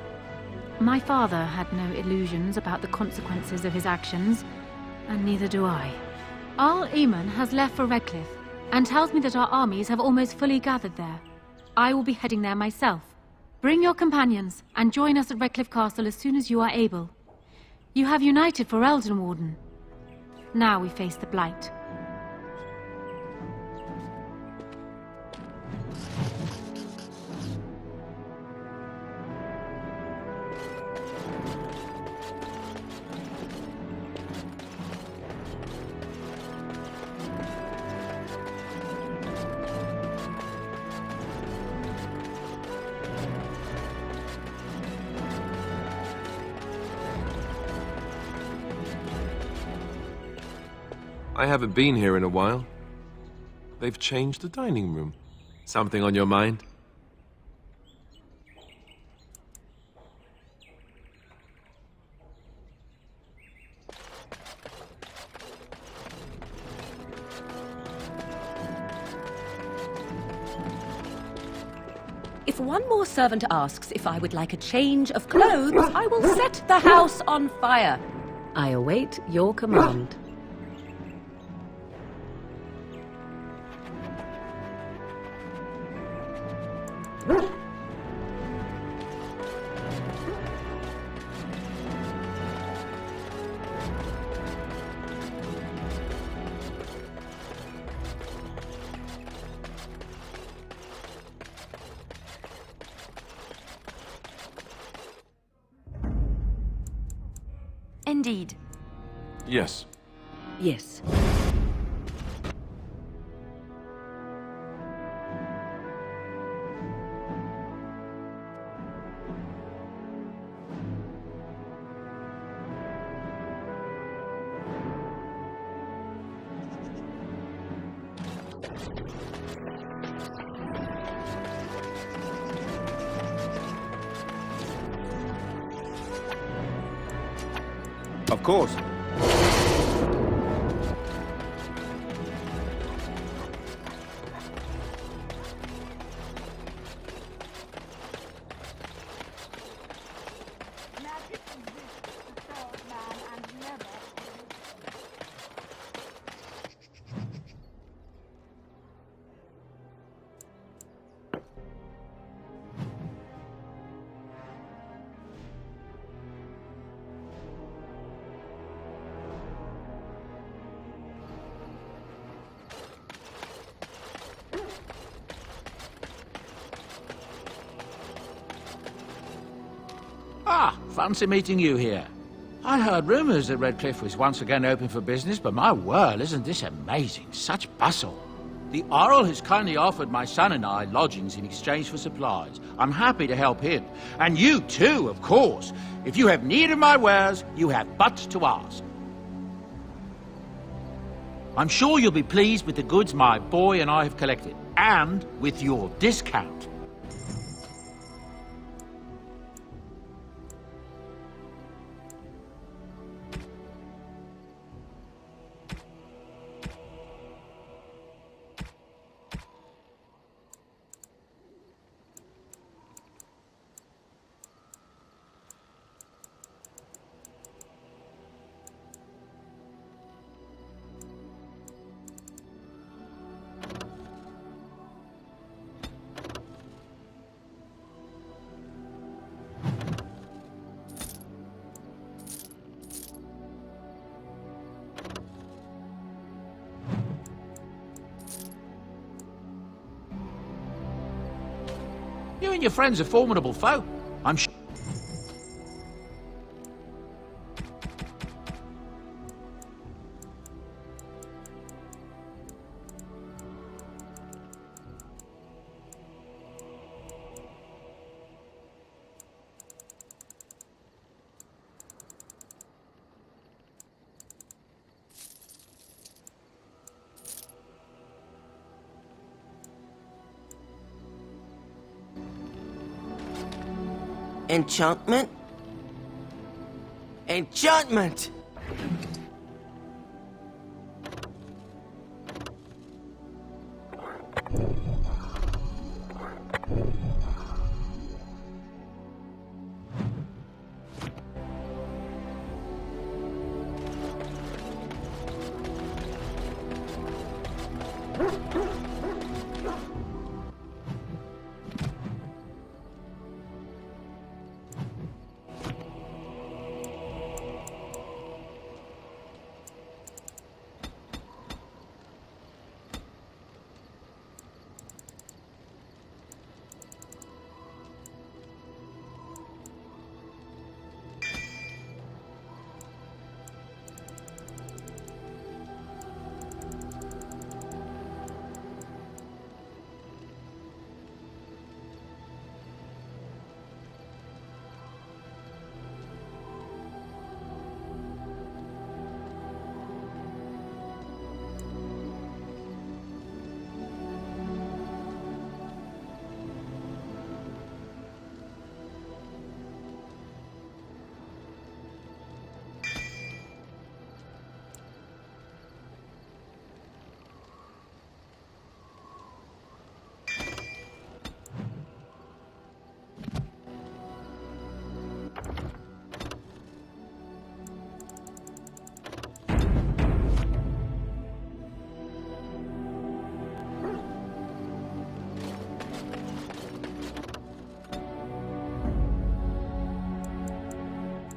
My father had no illusions about the consequences of his actions, and neither do I. Arl Eamon has left for Redcliffe, and tells me that our armies have almost fully gathered there. I will be heading there myself. Bring your companions, and join us at Redcliffe Castle as soon as you are able. You have united Ferelden, Warden. Now we face the Blight. I haven't been here in a while. They've changed the dining room. Something on your mind? If one more servant asks if I would like a change of clothes, I will set the house on fire. I await your command. Indeed. Yes. Yes. Of course. Ah, fancy meeting you here. I heard rumours that Redcliffe was once again open for business, but my word, isn't this amazing? Such bustle. The Earl has kindly offered my son and I lodgings in exchange for supplies. I'm happy to help him. And you too, of course. If you have need of my wares, you have but to ask. I'm sure you'll be pleased with the goods my boy and I have collected, and with your discount. and your friend's a formidable foe. I'm sure. Enchantment? Enchantment!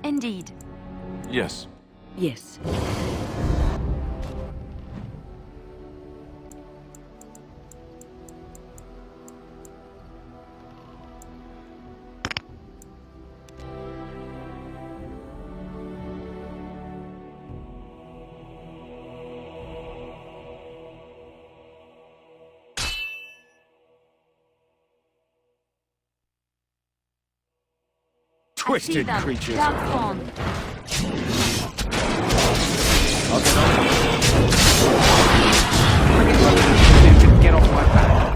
Indeed. Yes. Yes. Twisted creatures. Darkspawn. I'll get on. Friggin' get off my back.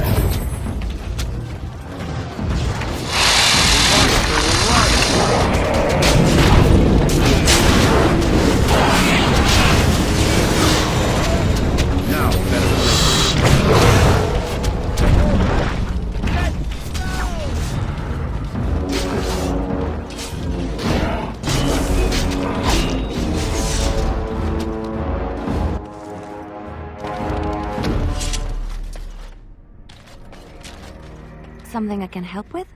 Now, better Something I can help with?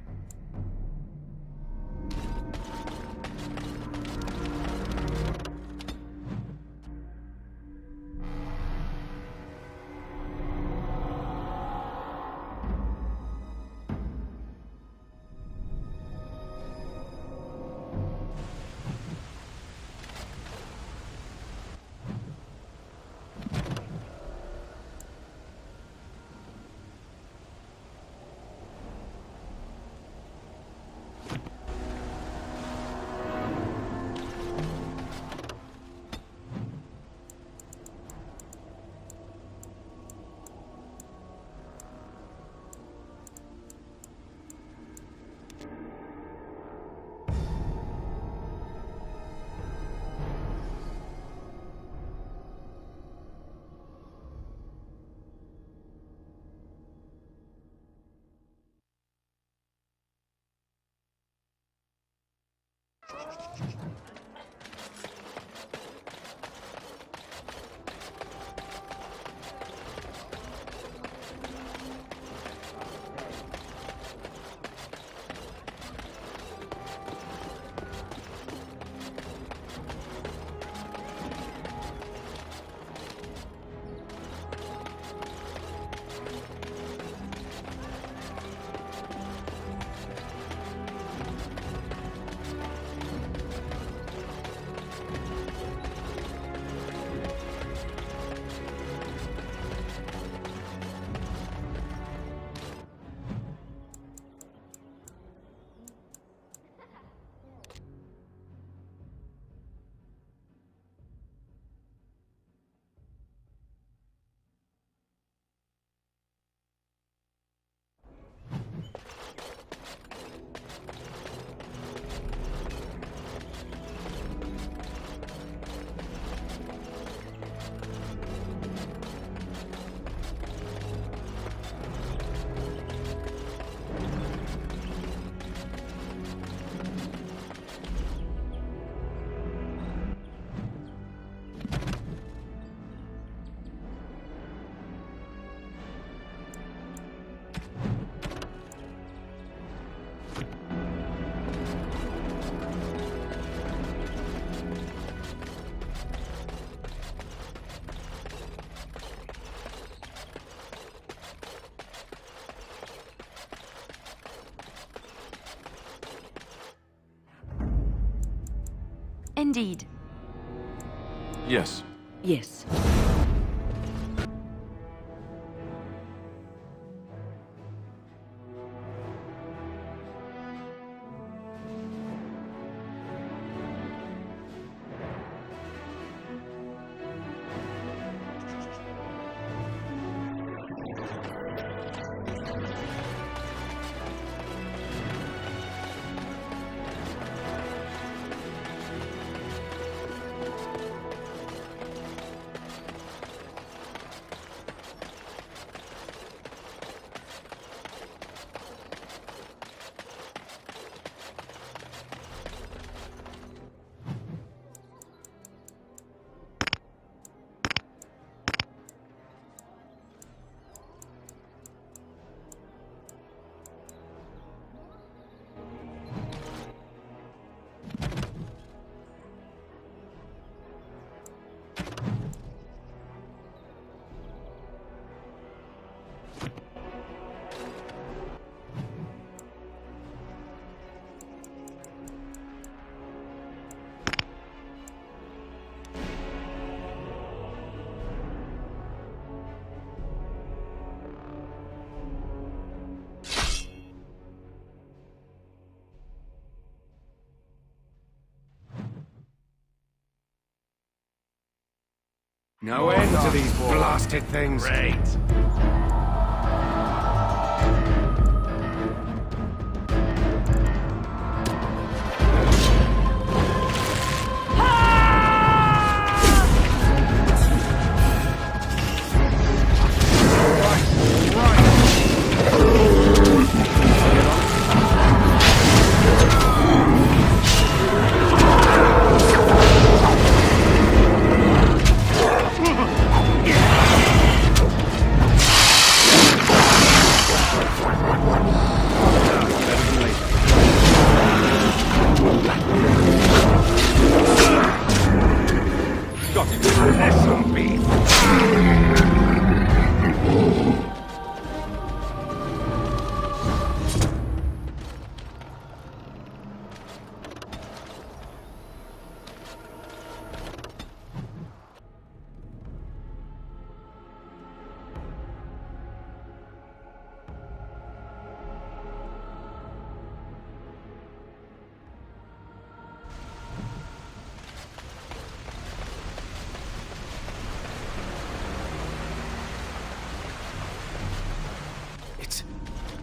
Indeed. Yes. Yes. No end to these blasted things. Great.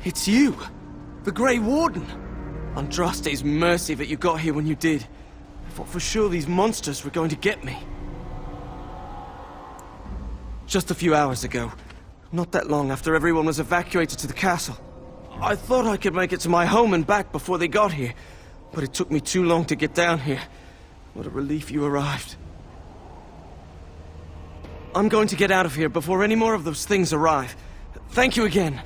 It's you! The Grey Warden! Andraste's mercy that you got here when you did. I thought for sure these monsters were going to get me. Just a few hours ago, not that long after everyone was evacuated to the castle, I thought I could make it to my home and back before they got here, but it took me too long to get down here. What a relief you arrived. I'm going to get out of here before any more of those things arrive. Thank you again.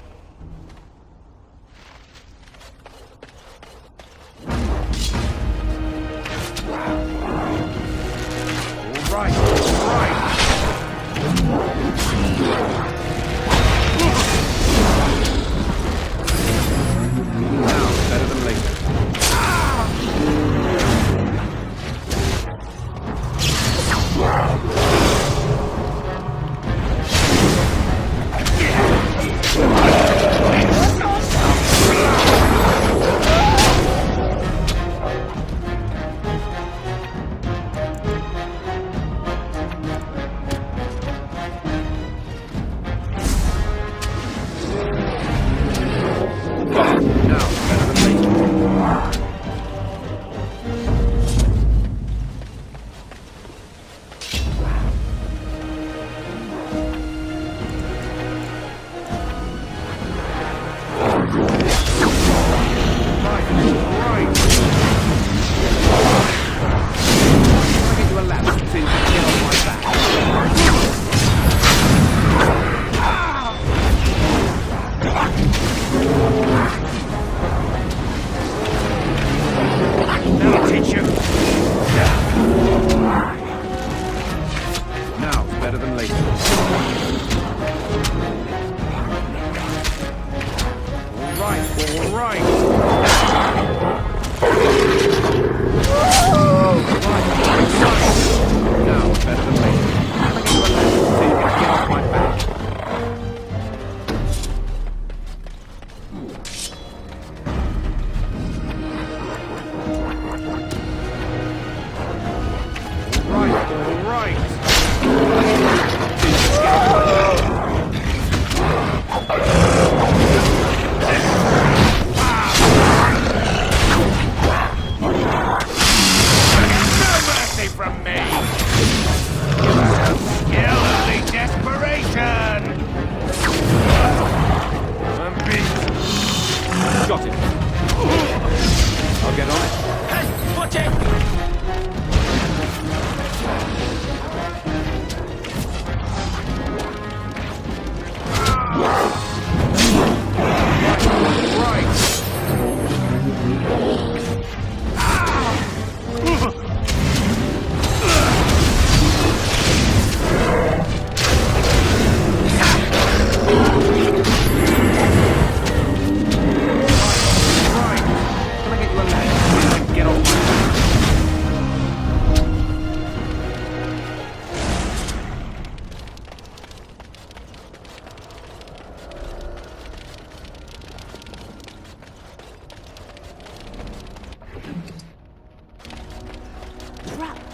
Wow.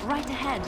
right ahead.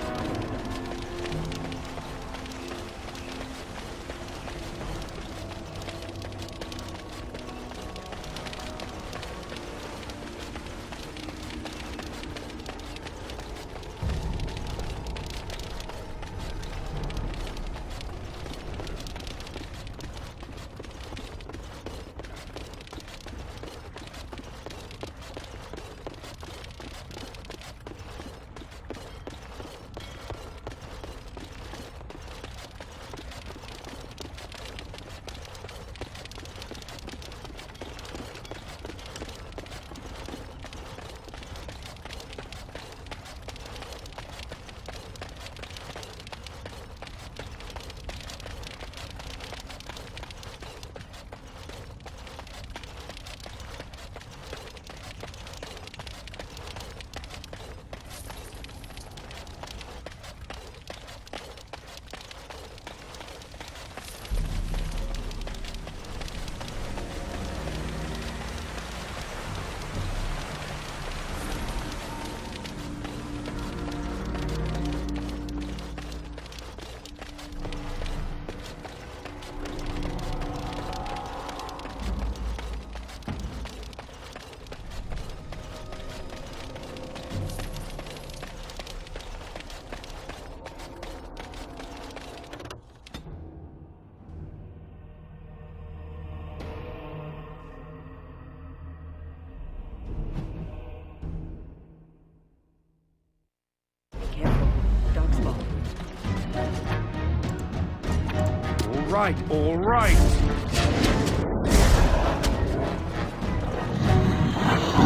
All right.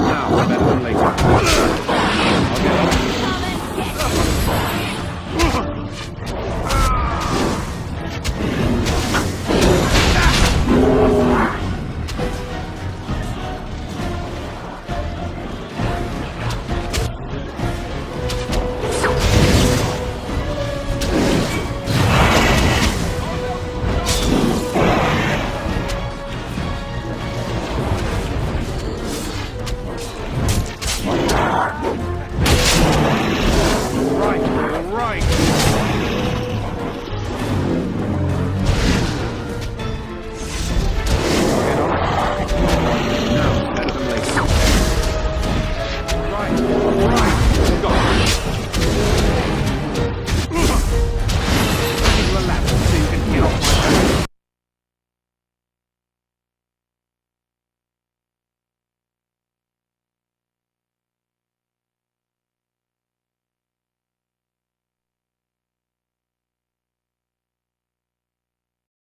Now, better than later. I'll get on.